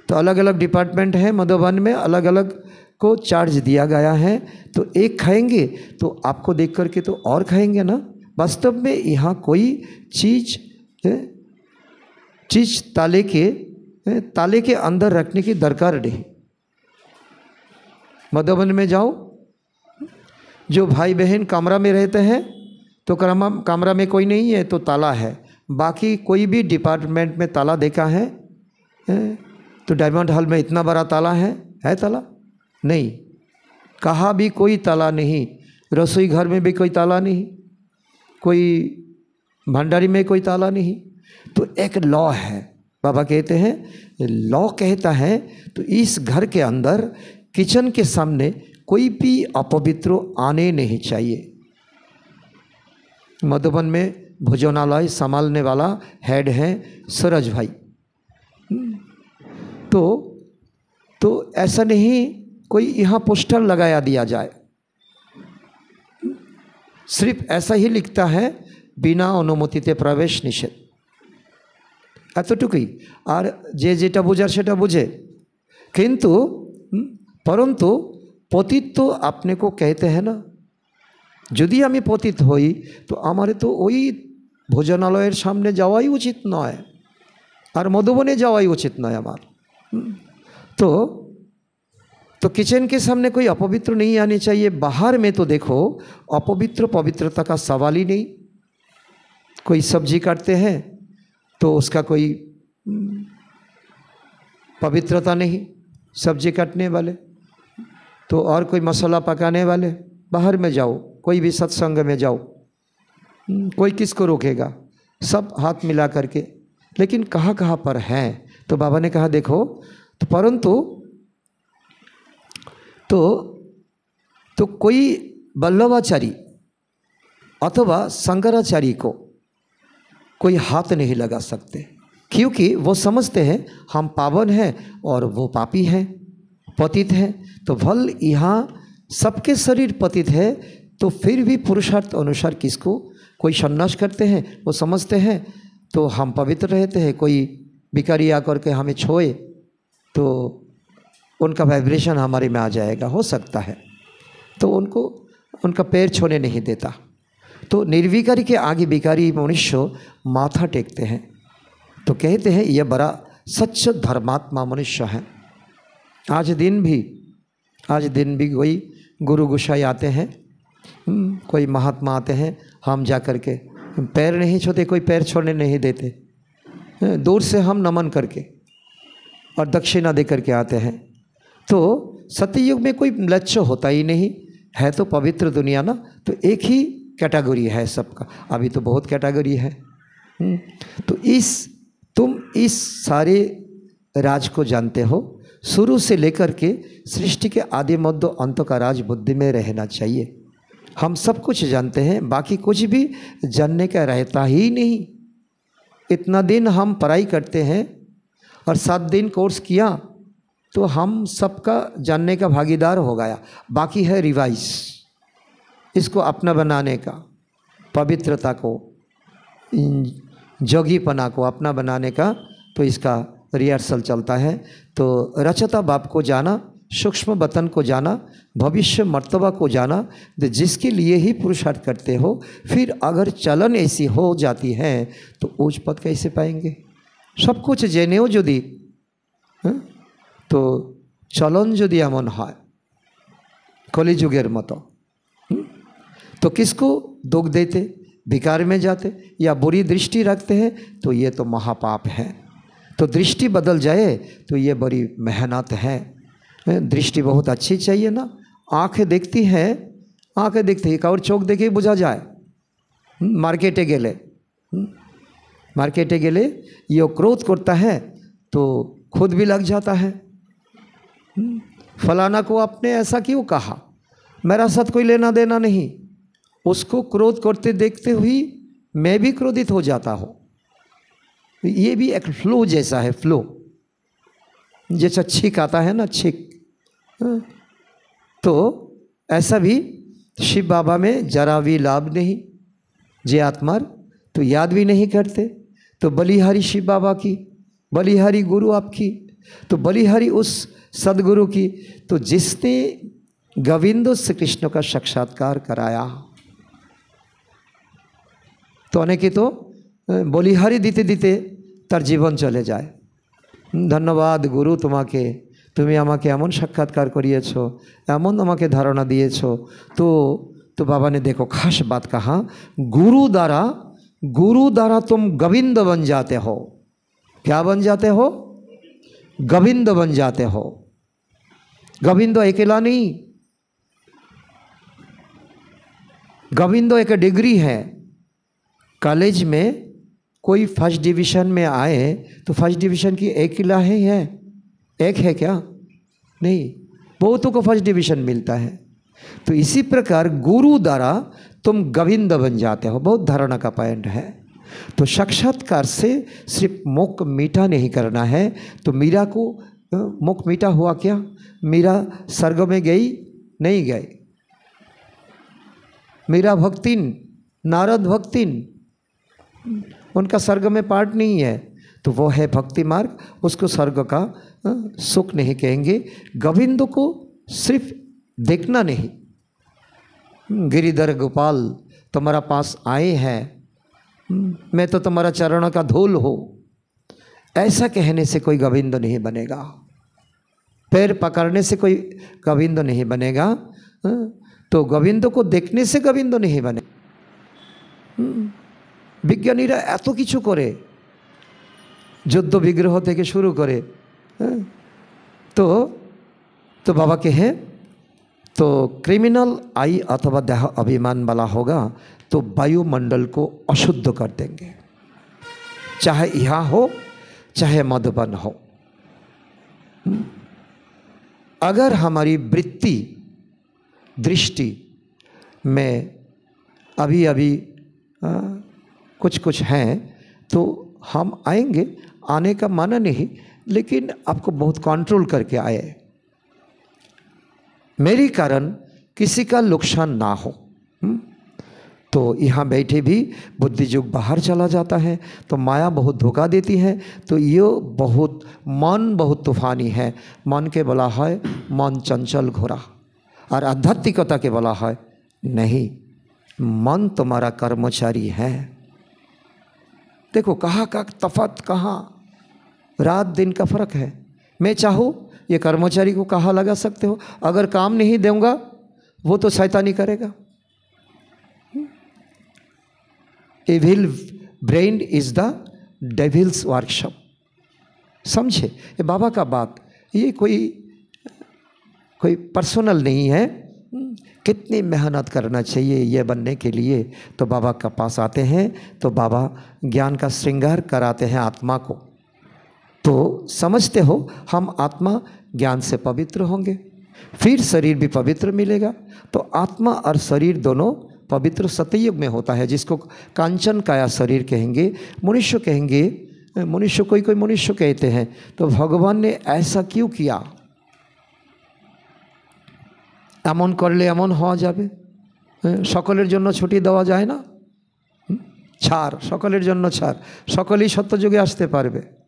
तो अलग अलग डिपार्टमेंट है मधुबन में, अलग अलग को चार्ज दिया गया है। तो एक खाएंगे तो आपको देख करके तो और खाएंगे ना। वास्तव में यहाँ कोई चीज ताले के अंदर रखने की दरकार नहीं। मधुबन में जाओ, जो भाई बहन कमरा में रहते हैं तो कमरा में कोई नहीं है तो ताला है, बाकी कोई भी डिपार्टमेंट में ताला देखा है? तो डायमंड हॉल में इतना बड़ा ताला है ताला नहीं, कहाँ भी कोई ताला नहीं, रसोई घर में भी कोई ताला नहीं, कोई भंडारी में कोई ताला नहीं। तो एक लॉ है, बाबा कहते हैं लॉ कहता है तो इस घर के अंदर किचन के सामने कोई भी अपवित्र आने नहीं चाहिए। मधुबन में भोजनालय संभालने वाला हेड है सूरज भाई। तो ऐसा नहीं कोई यहाँ पोस्टर लगाया दिया जाए। सिर्फ ऐसा ही लिखता है, बिना अनुमतिते प्रवेश निषेध, এতটুকুই। আর যে যেটা বোঝার সেটা বুঝে। কিন্তু परंतु पतित तो अपने को कहते हैं ना, यदि आमी पतित हई तो आमारे तो ओई भोजनालयेर सामने जावाई उचित नय और मधुबने जावाई उचित नय आमार। तो किचन के सामने कोई अपवित्र नहीं आनी चाहिए। बाहर में तो देखो अपवित्र पवित्रता का सवाल ही नहीं। कोई सब्जी काटते हैं तो उसका कोई पवित्रता नहीं, सब्जी काटने वाले तो, और कोई मसाला पकाने वाले, बाहर में जाओ, कोई भी सत्संग में जाओ, कोई किसको रोकेगा, सब हाथ मिला करके। लेकिन कहाँ कहाँ पर हैं, तो बाबा ने कहा देखो, तो परंतु तो कोई वल्लभाचारी अथवा शंकराचार्य को कोई हाथ नहीं लगा सकते, क्योंकि वो समझते हैं हम पावन हैं और वो पापी हैं, पतित हैं। तो भल यहाँ सबके शरीर पतित है, तो फिर भी पुरुषार्थ अनुसार किसको कोई संन्यास करते हैं, वो समझते हैं तो हम पवित्र रहते हैं। कोई भिखारी आकर के हमें छोए तो उनका वाइब्रेशन हमारे में आ जाएगा, हो सकता है, तो उनको उनका पैर छूने नहीं देता। तो निर्विकारी के आगे भिखारी मनुष्य माथा टेकते हैं, तो कहते हैं यह बड़ा सच्च धर्मात्मा मनुष्य है। आज दिन भी कोई गुरु गोसाई आते हैं, कोई महात्मा आते हैं, हम जा कर के पैर नहीं छूते, कोई पैर छोड़ने नहीं देते, दूर से हम नमन करके और दक्षिणा दे करके आते हैं। तो सत्ययुग में कोई लक्ष्य होता ही नहीं है, तो पवित्र दुनिया ना, तो एक ही कैटेगरी है सबका। अभी तो बहुत कैटेगरी है। तो तुम इस सारे राज को जानते हो, शुरू से लेकर के सृष्टि के आदि मध्य अंत का राज बुद्धि में रहना चाहिए। हम सब कुछ जानते हैं, बाकी कुछ भी जानने का रहता ही नहीं। इतना दिन हम पढ़ाई करते हैं और 7 दिन कोर्स किया तो हम सबका जानने का भागीदार हो गया। बाकी है रिवाइज, इसको अपना बनाने का, पवित्रता को, जोगीपना को अपना बनाने का, तो इसका रिहर्सल चलता है। तो रचता बाप को जाना, सूक्ष्म वतन को जाना, भविष्य मर्तबा को जाना, जिसके लिए ही पुरुषार्थ करते हो। फिर अगर चलन ऐसी हो जाती है तो उच्च पद कैसे पाएंगे? सब कुछ जेनेओ यदि तो चलन यदि एमन है कलिजुगेर मतो, तो किसको दुख देते, भिकार में जाते या बुरी दृष्टि रखते हैं, तो ये तो महापाप है। तो दृष्टि बदल जाए तो ये बड़ी मेहनत है। दृष्टि बहुत अच्छी चाहिए ना। आँखें देखती है, और चोख देखे बुझा जाए। मार्केटे गेले ये क्रोध करता है तो खुद भी लग जाता है। फलाना को आपने ऐसा क्यों कहा, मेरा साथ कोई लेना देना नहीं। उसको क्रोध करते देखते हुए मैं भी क्रोधित हो जाता हूँ। ये भी एक फ्लो जैसा है, फ्लो जैसा छींक आता है ना, छींक। तो ऐसा भी शिव बाबा में जरा भी लाभ नहीं। जे आत्मार तो याद भी नहीं करते। तो बलिहारी शिव बाबा की, बलिहारी गुरु आपकी, तो बलिहारी उस सदगुरु की, तो जिसने गोविंद श्री कृष्ण का साक्षात्कार कराया। तो अनेके तो बलिहारी दीते दीते तार जीवन चले जाए। धन्यवाद गुरु, तुम्हें তুমি আমাকে এমন সাক্ষাৎকার করিয়েছো, এমন আমাকে ধারণা দিয়েছো। तो बाबा ने देखो खास बात कहा, गुरु द्वारा तुम गोविंद बन जाते हो। क्या बन जाते हो? गोविंद बन जाते हो। गोविंद अकेला नहीं, गोविंद एक डिग्री है। कॉलेज में कोई फर्स्ट डिवीज़न में आए तो फर्स्ट डिवीज़न की एक किला है, एक है क्या? नहीं, बहुतों को फर्स्ट डिवीज़न मिलता है। तो इसी प्रकार गुरु द्वारा तुम गोविंद बन जाते हो। बहुत धारणा का पॉइंट है। तो साक्षात्कार से सिर्फ मुख मीठा नहीं करना है। तो मीरा को मुख मीठा हुआ क्या? मीरा स्वर्ग में गई नहीं गई, मीरा भक्तिन, नारद भक्तिन, उनका स्वर्ग में पार्ट नहीं है, तो वो है भक्ति मार्ग, उसको स्वर्ग का सुख नहीं कहेंगे। गोविंद को सिर्फ देखना नहीं, गिरिधर गोपाल तुम्हारा पास आए हैं, मैं तो तुम्हारा चरणों का धूल हो, ऐसा कहने से कोई गोविंद नहीं बनेगा, पैर पकड़ने से कोई गोविंद नहीं बनेगा, तो गोविंद को देखने से गोविंद नहीं बने। বিজ্ঞানীরা এত কিছু করে, যুদ্ধ বিগ্রহ থেকে শুরু করে, तो बाबा के हैं तो क्रिमिनल आई अथवा देह अभिमान वाला होगा तो वायुमंडल को अशुद्ध कर देंगे, चाहे यहाँ हो चाहे मधुबन हो। अगर हमारी वृत्ति दृष्टि में अभी अभी कुछ कुछ हैं तो हम आएंगे, आने का माना नहीं, लेकिन आपको बहुत कंट्रोल करके आए, मेरे कारण किसी का नुकसान ना हो। तो यहाँ बैठे भी बुद्धियुग बाहर चला जाता है तो माया बहुत धोखा देती है, तो ये बहुत मन बहुत तूफानी है। मन के बोला है मन चंचल घोड़ा, और आध्यात्मिकता के बोला है नहीं, मन तुम्हारा कर्मचारी है। देखो कहाँ का तफात, कहाँ रात दिन का फर्क है। मैं चाहूँ ये कर्मचारी को कहाँ लगा सकते हो, अगर काम नहीं दूंगा वो तो शैतानी करेगा। Evil brain is the devil's workshop, समझे ये बाबा का बात, ये कोई पर्सनल नहीं है। कितनी मेहनत करना चाहिए ये बनने के लिए, तो बाबा के पास आते हैं तो बाबा ज्ञान का श्रृंगार कराते हैं आत्मा को। तो समझते हो हम आत्मा ज्ञान से पवित्र होंगे, फिर शरीर भी पवित्र मिलेगा। तो आत्मा और शरीर दोनों पवित्र सतयुग में होता है, जिसको कांचन काया शरीर कहेंगे, मनुष्य कहेंगे। मनुष्य कोई मनुष्य कहते हैं, तो भगवान ने ऐसा क्यों किया, এমন করলে এমন হওয়া যাবে, সকলের জন্য ছুটি দেওয়া যায় না, ছাড় সকলের জন্য ছাড়, সকলেই সত্যযুগে আসতে পারবে।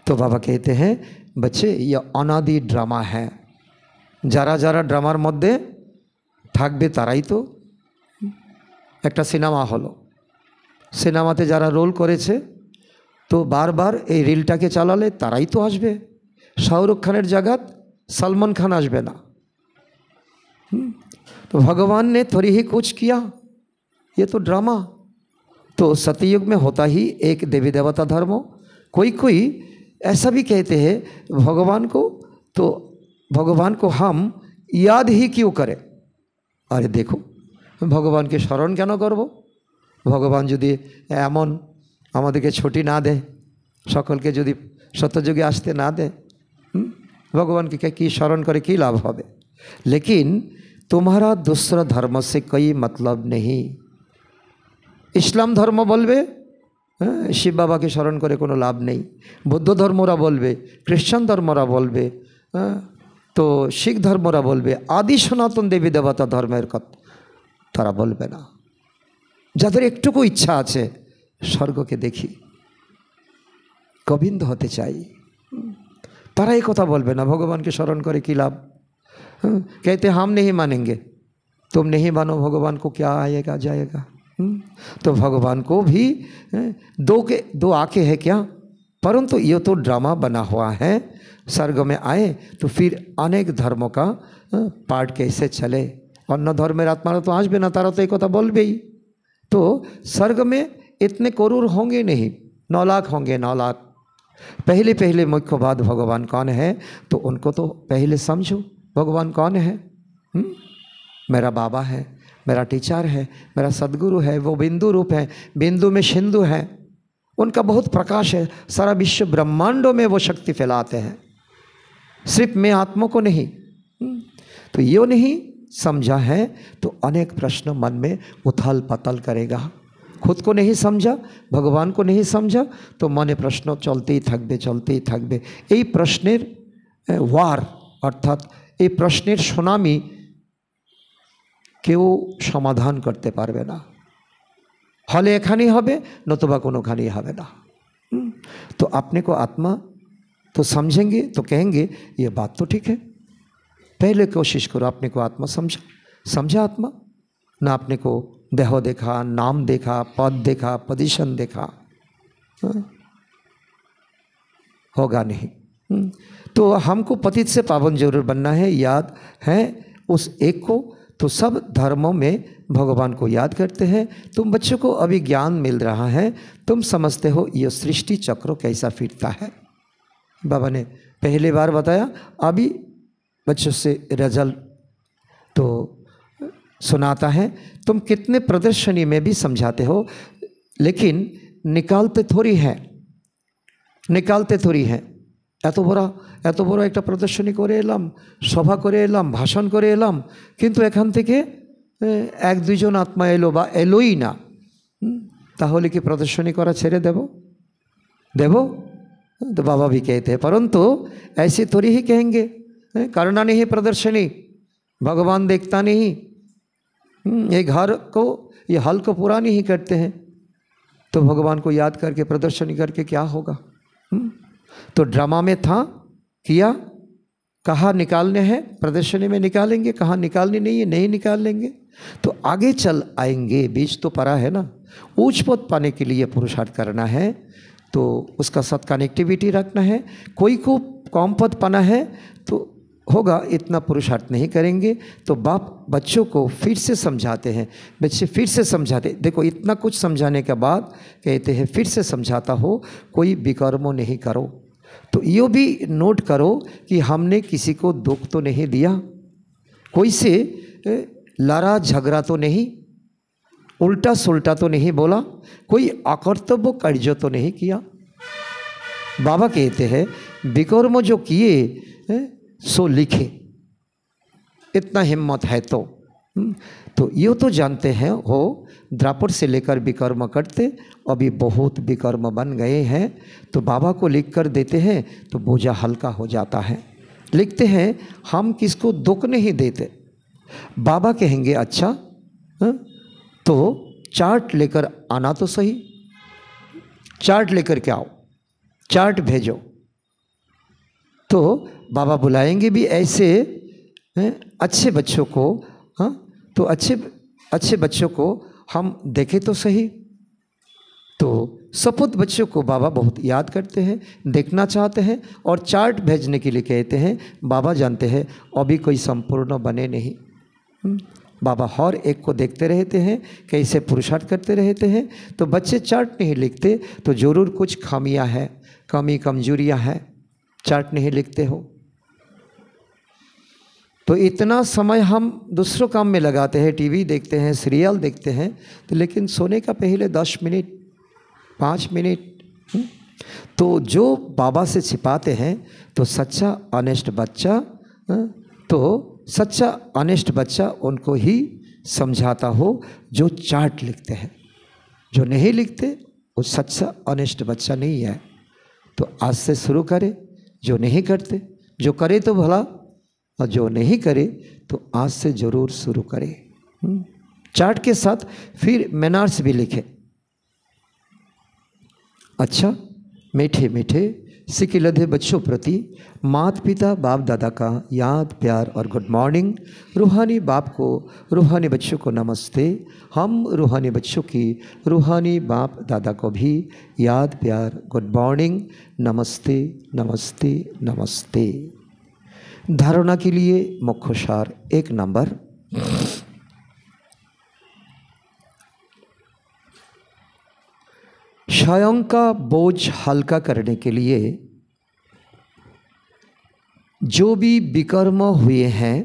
तो बाबा कहते हैं बच्चे ये अनादि ड्रामा है, যারা যারা ড্রামার মধ্যে থাকবে তারাই তো। একটা সিনেমা হলো, সিনেমাতে যারা রোল করেছে তো বারবার এই রিলটাকে চালালে তারাই তো আসবে। শাহরুখ খানের জায়গাত सलमान खान আসবে না। तो भगवान ने थोड़ी ही कुछ किया, ये तो ड्रामा। तो सतयुग में होता ही एक देवी देवता धर्म। कोई ऐसा भी कहते हैं भगवान को, तो भगवान को हम याद ही क्यों करें। अरे देखो भगवान के स्मरण केन करब, भगवान यदि एमन आमादेरके छुट्टी ना दे, सकलके यदि सत्ययुगे आसते ना दे, भगवान के की स्मरण करे की लाभ होबे। लेकिन तुम्हारा दूसरा धर्म से कोई मतलब नहीं। इस्लाम धर्म बोलबे शिव बाबा के स्मरण करे कोनो लाभ नहीं, बौद्ध धर्मरा बोलबे, ख्रिश्चान धर्मरा बोलबे, तो शिख धर्मरा बोलबे, आदि सनातन देवी देवता धर्मेर कथा तारा बोलबे ना। जादेर एकटुकू इच्छा आछे स्वर्ग के देखी, गोविंद होते चाই, तारा ये कथा बोलबे ना भगवान के स्मरण करे की लाभ। कहते हम नहीं मानेंगे, तुम नहीं मानो भगवान को क्या आएगा जाएगा। तो भगवान को भी दो आंखें है क्या, परंतु ये तो ड्रामा बना हुआ है। स्वर्ग में आए तो फिर अनेक धर्मों का पार्ट कैसे चले, अन्य धर्मेर आत्मारा तो आसबे ना, तारा तो एक कथा बोलबे ही। तो स्वर्ग में इतने करोड़ होंगे नहीं, 9 लाख होंगे, 9 लाख। पहले मुख्य बात भगवान कौन है, तो उनको तो पहले समझो भगवान कौन है। मेरा बाबा है, मेरा टीचर है, मेरा सदगुरु है, वो बिंदु रूप है, बिंदु में सिंधु है, उनका बहुत प्रकाश है, सारा विश्व ब्रह्मांडों में वो शक्ति फैलाते हैं, सिर्फ मैं आत्मा को नहीं। तो ये नहीं समझा है तो अनेक प्रश्न मन में उथल पथल करेगा। खुद को नहीं समझा, भगवान को नहीं समझा, तो मने प्रश्न चलते ही थाकबे। এই প্রশ্নের ওয়ার অর্থাৎ এই প্রশ্নের সুনামি কেউ সমাধান করতে পারবে না। হলে এখানেই হবে, নতুবা কোনোখানেই হবে ना। तो अपने को आत्मा तो समझेंगे तो कहेंगे ये बात तो ठीक है। पहले कोशिश करो अपने को आत्मा समझा आत्मा ना, अपने को देह देखा, नाम देखा, पद देखा, पोजीशन देखा, होगा नहीं। तो हमको पतित से पावन जरूर बनना है, याद है उस एक को। तो सब धर्मों में भगवान को याद करते हैं। तुम बच्चों को अभी ज्ञान मिल रहा है, तुम समझते हो ये सृष्टि चक्र कैसा फिरता है। बाबा ने पहली बार बताया, अभी बच्चों से रिजल्ट तो सुनाता है। तुम कितने प्रदर्शनी में भी समझाते हो, लेकिन निकालते थोड़ी हैं। এত বড় একটা প্রদর্শনী করে এলাম, সভা করে এলাম, ভাষণ করে এলাম, কিন্তু এখান থেকে এক দুইজন আত্মা এলো বা এলোই না, তাহলে কি প্রদর্শনী করা ছেড়ে দেব? तो बाबा भी कहते हैं, परंतु ऐसे थोड़ी ही कहेंगे, करना नहीं प्रदर्शनी, भगवान देखता नहीं, ये घर को, ये हल को पूरा नहीं करते हैं, तो भगवान को याद करके प्रदर्शनी करके क्या होगा? तो ड्रामा में था, किया, कहाँ निकालने हैं प्रदर्शनी में निकालेंगे, कहाँ निकालनी नहीं है नहीं निकाल लेंगे, तो आगे चल आएंगे। बीच तो पड़ा है ना। ऊंच पद पाने के लिए पुरुषार्थ करना है, तो उसका साथ कनेक्टिविटी रखना है। कोई को कम पद पाना है तो होगा, इतना पुरुषार्थ नहीं करेंगे। तो बाप बच्चों को फिर से समझाते हैं, बच्चे फिर से समझाते, देखो इतना कुछ समझाने के बाद कहते हैं फिर से समझाता हो, कोई विकर्म नहीं करो। तो यो भी नोट करो कि हमने किसी को दुख तो नहीं दिया, कोई से लड़ा झगड़ा तो नहीं, उल्टा सुल्टा तो नहीं बोला, कोई अकर्तव्य कार्य तो नहीं किया। बाबा कहते हैं विकर्म जो किए सो लिखे, इतना हिम्मत है तो ये तो जानते हैं हो, द्रापड़ से लेकर विकर्म करते, अभी बहुत विकर्म बन गए हैं। तो बाबा को लिख कर देते हैं तो बोझा हल्का हो जाता है। लिखते हैं हम किसको दुख नहीं देते। बाबा कहेंगे अच्छा तो चार्ट लेकर आना तो सही, चार्ट लेकर के आओ, चार्ट भेजो। तो बाबा बुलाएंगे भी ऐसे अच्छे बच्चों को, हाँ तो अच्छे बच्चों को हम देखें तो सही। तो सपूत बच्चों को बाबा बहुत याद करते हैं, देखना चाहते हैं और चार्ट भेजने के लिए कहते हैं। बाबा जानते हैं अभी कोई संपूर्ण बने नहीं। बाबा हर एक को देखते रहते हैं, कैसे पुरुषार्थ करते रहते हैं। तो बच्चे चार्ट नहीं लिखते तो ज़रूर कुछ खामियां हैं, कमी कमजोरियां हैं, चार्ट नहीं लिखते हो। तो इतना समय हम दूसरों काम में लगाते हैं, टीवी देखते हैं, सीरियल देखते हैं, तो लेकिन सोने का पहले 10 मिनट 5 मिनट तो जो बाबा से छिपाते हैं। तो सच्चा ऑनेस्ट बच्चा, तो सच्चा ऑनेस्ट बच्चा उनको ही समझाता हो जो चार्ट लिखते हैं। जो नहीं लिखते वो सच्चा ऑनेस्ट बच्चा नहीं है। तो आज से शुरू करें, जो नहीं करते, जो करे तो भला, और जो नहीं करे तो आज से ज़रूर शुरू करें। चार्ट के साथ फिर मैनर्स भी लिखें। अच्छा, मीठे मीठे सिकिलधे बच्चों प्रति माता पिता बाप दादा का याद प्यार और गुड मॉर्निंग। रूहानी बाप को, रूहानी बच्चों को नमस्ते। हम रूहानी बच्चों की रूहानी बाप दादा को भी याद प्यार गुड मॉर्निंग, नमस्ते नमस्ते नमस्ते। धारणा के लिए मुख्य सार 1 नंबर, स्वयं का बोझ हल्का करने के लिए जो भी विकर्म हुए हैं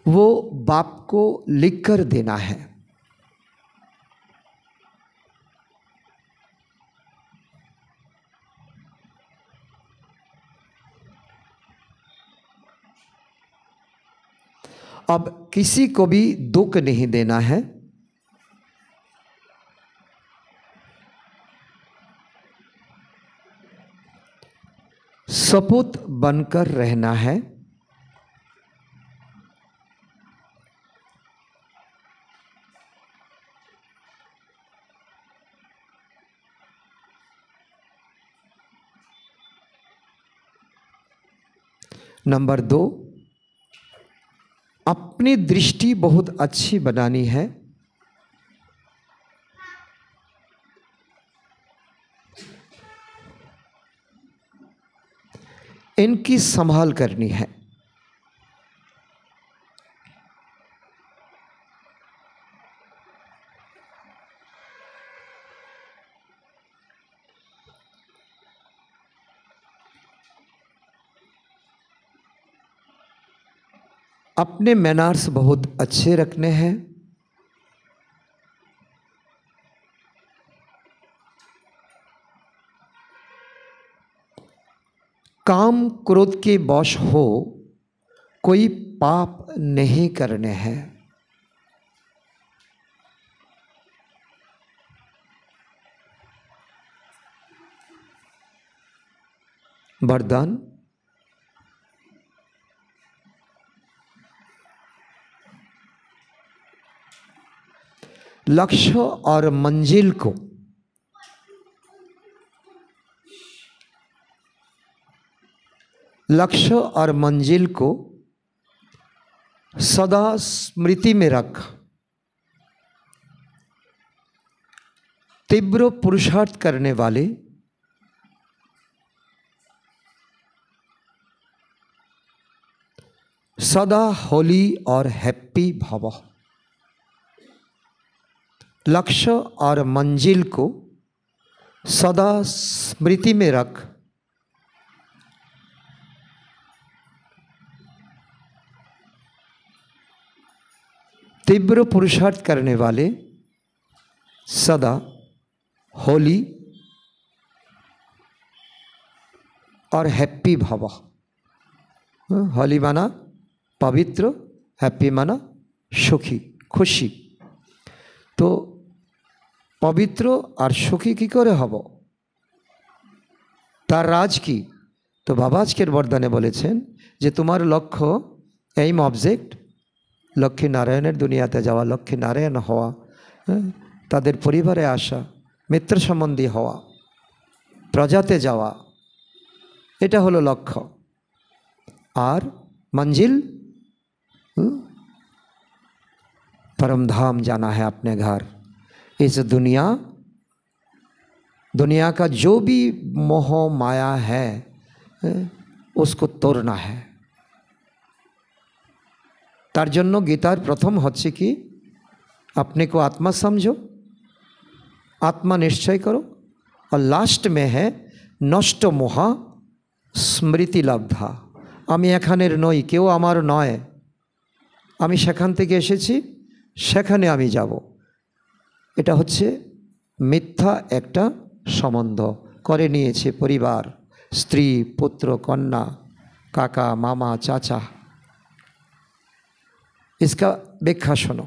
वो बाप को लिखकर देना है। अब किसी को भी दुख नहीं देना है। सपूत बनकर रहना है। नंबर 2, अपनी दृष्टि बहुत अच्छी बनानी है। इनकी संभाल करनी है। अपने मैनर्स बहुत अच्छे रखने हैं। काम क्रोध के वश हो कोई पाप नहीं करने हैं। वरदान, लक्ष्य और मंजिल को सदा स्मृति में रख तीव्र पुरुषार्थ करने वाले सदा होली और हैप्पी भव। लक्ष्य और मंजिल को सदा स्मृति में रख तीव्र पुरुषार्थ करने वाले सदा होली और हैप्पी भव। होली माना पवित्र, हैप्पी माना सुखी, खुशी। तो पवित्र और सुखी की करे हब तार राज की। तो बाबा आजकेर बरदाने बोलेছেন যে তোমার লক্ষ্য এইম অবজেক্ট লক্ষ্মী নারায়ণের দুনিয়াতে যাওয়া, লক্ষ্মী নারায়ণ হওয়া, তাদের পরিবারে আসা, মিত্র সম্বন্ধী হওয়া, প্রজাতে যাওয়া, এটা হলো লক্ষ্য। আর मंजिल परम धाम जाना है अपने घर। इस दुनिया का जो भी मोह माया है उसको तोड़ना है। तार जन्य गीतार प्रथम हच्छे कि अपने को आत्मा समझो, आत्मा निश्चय करो, और लास्ट में है नष्ट मोहा स्मृति लब्धा। आमी एखानेर नई, केउ आमार नय, आमी सेखान थेके एसेछि, सेखाने आमी जाबो। एटा होच्छे मिथ्या एकटा सम्बन्ध करे नियेछे परिवार, स्त्री, पुत्र, कन्या, काका, मामा, चाचा। इसका व्याख्या सुनो।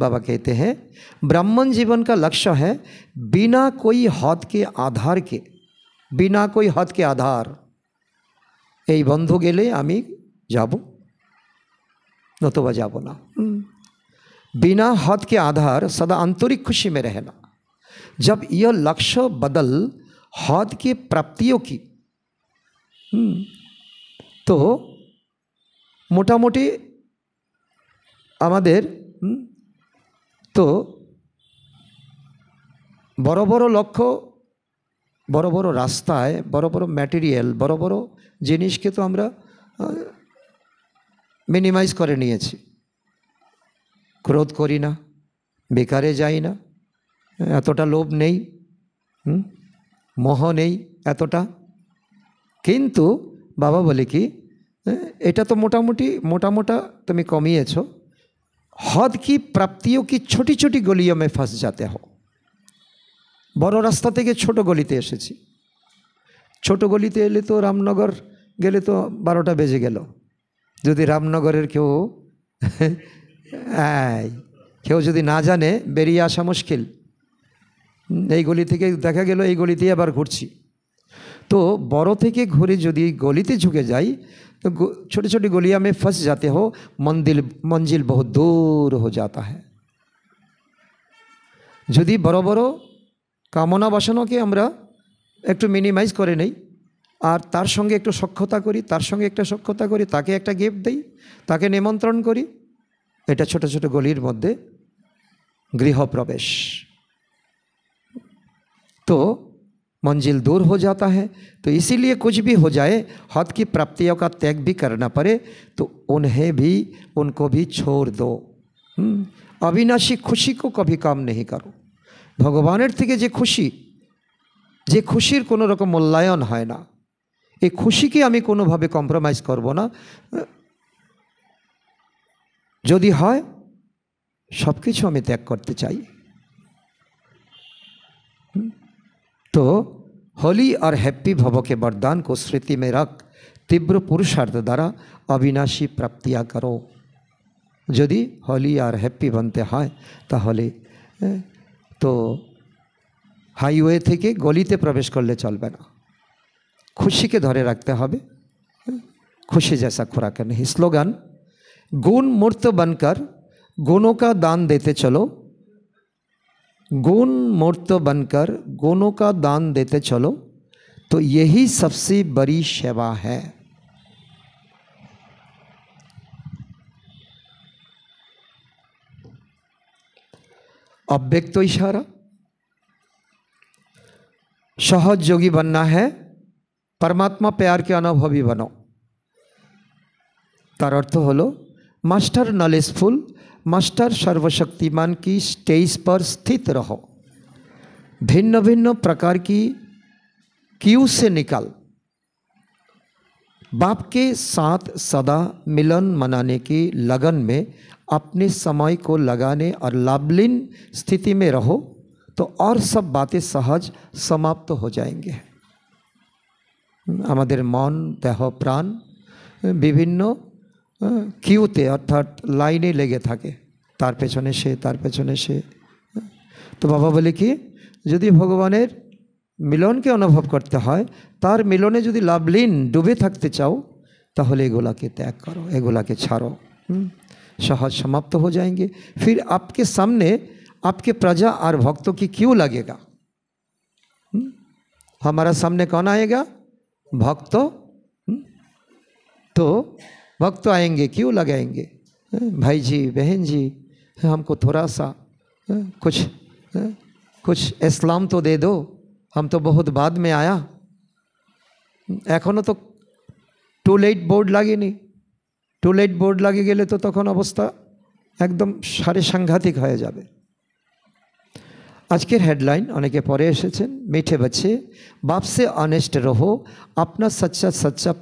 बाबा कहते हैं ब्राह्मण जीवन का लक्ष्य है बिना कोई हद के आधार के, बिना कोई हद के आधार এই বন্ধু গেলে আমি যাব, नतुबा যাব না। बिना हद के आधार सदा आंतरिक खुशी में रहना। जब यह लक्ष्य बदल हद के प्राप्तियों की, तो मोटामोटी आमादेर तो बड़ो बड़ो लक्ष्य, बड़ो बड़ो रास्ताय बड़ो बड़ो मटेरियल, बड़ो बड़ो जिनिस के तो आमरा मिनिमाइज करे नियेछि। क्रोध करी ना, बेकारे जाई ना, एतटा लोभ नेই, मोह नेই एतटा। किन्तु बाबा बोले कि এটা तो मोटामुटी मोटा तुम कमिয়েছো। हद की प्राप्तियों की छोटी छोटी गलियों में फंस जाते हो। बड़ो रास्ता থেকে ছোট গলিতে এসেছি। ছোট গলিতে এলে তো রামনগর গেলে তো 12টা বেজে গেল। যদি রামনগরের কেউ যদি না জানে বেরিয়ে আসা মুশকিল। এই গলি থেকে দেখা গেল এই গলিতেই আবার ঘুরছি। तो बड़ों থেকে ঘুরে যদি গলিতে ঝুঁকে যাই तो छोटी छोटी गलिया में फंस जाते हो, मंजिल बहुत दूर हो जाता है। যদি বড় বড় কামনা বাসনাকে আমরা একটু মিনিমাইজ করে নেই আর তার সঙ্গে একটু সখ্যতা করি, তার সঙ্গে একটা সখ্যতা করি, তাকে একটা গিফট দেই, তাকে নিমন্ত্রণ করি, এটা ছোট ছোট গলির মধ্যে गृह प्रवेश, तो मंजिल दूर हो जाता है। तो इसीलिए कुछ भी हो जाए, हद की प्राप्तियों का त्याग भी करना पड़े तो उनको भी छोड़ दो। अविनाशी खुशी को कभी कम नहीं करो। भगवानेर থেকে যে খুশি, যে খুশির কোনো রকম মূল্যায়ন হয় না, এই খুশিকে আমি কোনোভাবে কম্প্রোমাইজ করব না। যদি হয় सब किछु हमें त्याग करते चाहिए। तो होली और हैप्पी भव के वरदान को स्मृति में रख तीव्र पुरुषार्थ द्वारा अविनाशी प्राप्तियाँ करो। यदि होली और हैप्पी बनते हैं ताहले तो हाईवे থেকে গলিতে प्रवेश करले चलबे ना, खुशी के धरे रखते हबे, खुशी जैसा खुराक नहीं। स्लोगान, गुण मूर्त बनकर गुणों का दान देते चलो, गुण मूर्त बनकर गुणों का दान देते चलो, तो यही सबसे बड़ी सेवा है। अव्यक्त तो इशारा, सहज योगी बनना है, परमात्मा प्यार के अनुभवी बनो। तार अर्थ हलो मास्टर नॉलेजफुल, मास्टर सर्वशक्तिमान की स्टेज पर स्थित रहो, भिन्न भिन्न प्रकार की क्यू से निकल, बाप के साथ सदा मिलन मनाने की लगन में अपने समय को लगाने और लाभलीन स्थिति में रहो, तो और सब बातें सहज समाप्त हो जाएंगे। हमारे मन देह प्राण विभिन्न किউতে অর্থাৎ লাইনে লেগে থাকে, তার পেছনে সে, তার পেছনে সে। তো বাবা বলে কি, যদি ভগবানের মিলনকে অনুভব করতে হয়, তার মিলনে যদি লাভলীন ডুবে থাকতে চাও, তাহলে এগুলাকে ত্যাগ করো, এগুলাকে ছাড়ো, सहज समाप्त हो जाएंगे। फिर आपके सामने आपके प्रजा और भक्तों की क्यों लगेगा? हमारा सामने कौन आएगा? भक्त। तो भक्त आएंगे, क्यों लगाएंगे? भाई जी, बहन जी, हमको थोड़ा सा कुछ इस्लाम तो दे दो, हम तो बहुत बाद में आया, एखोनो तो टू लेट बोर्ड लागेनी। टू लेट बोर्ड लागे गेले तो तखन अवस्था एकदम सारे सांघातिक हो जाबे। आजकेर हेडलाइन अनेके परे एसेछेन, मीठे बच्चे बाप से ऑनेस्ट रहो, अपना सच्चा सच्चा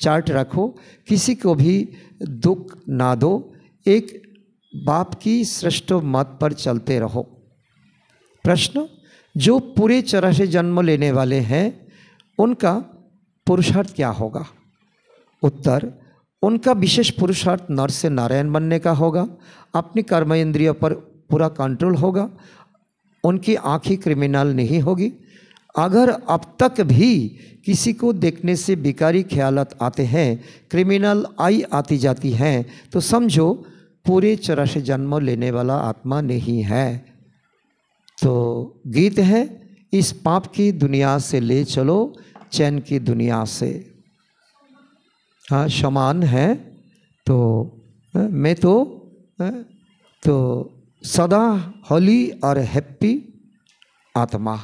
चार्ट रखो, किसी को भी दुख ना दो, एक बाप की श्रेष्ठ मत पर चलते रहो। प्रश्न, जो पूरे 84 जन्म लेने वाले हैं उनका पुरुषार्थ क्या होगा? उत्तर, उनका विशेष पुरुषार्थ नर से नारायण बनने का होगा, अपनी कर्म इंद्रियों पर पूरा कंट्रोल होगा, उनकी आँखें क्रिमिनल नहीं होगी। अगर अब तक भी किसी को देखने से बिकारी ख्यालात आते हैं, क्रिमिनल आई आती जाती हैं, तो समझो पूरे 84 जन्म लेने वाला आत्मा नहीं है। तो गीत है, इस पाप की दुनिया से ले चलो चैन की दुनिया से। हाँ, समान है। तो मैं तो सदा होली और हैप्पी आत्मा।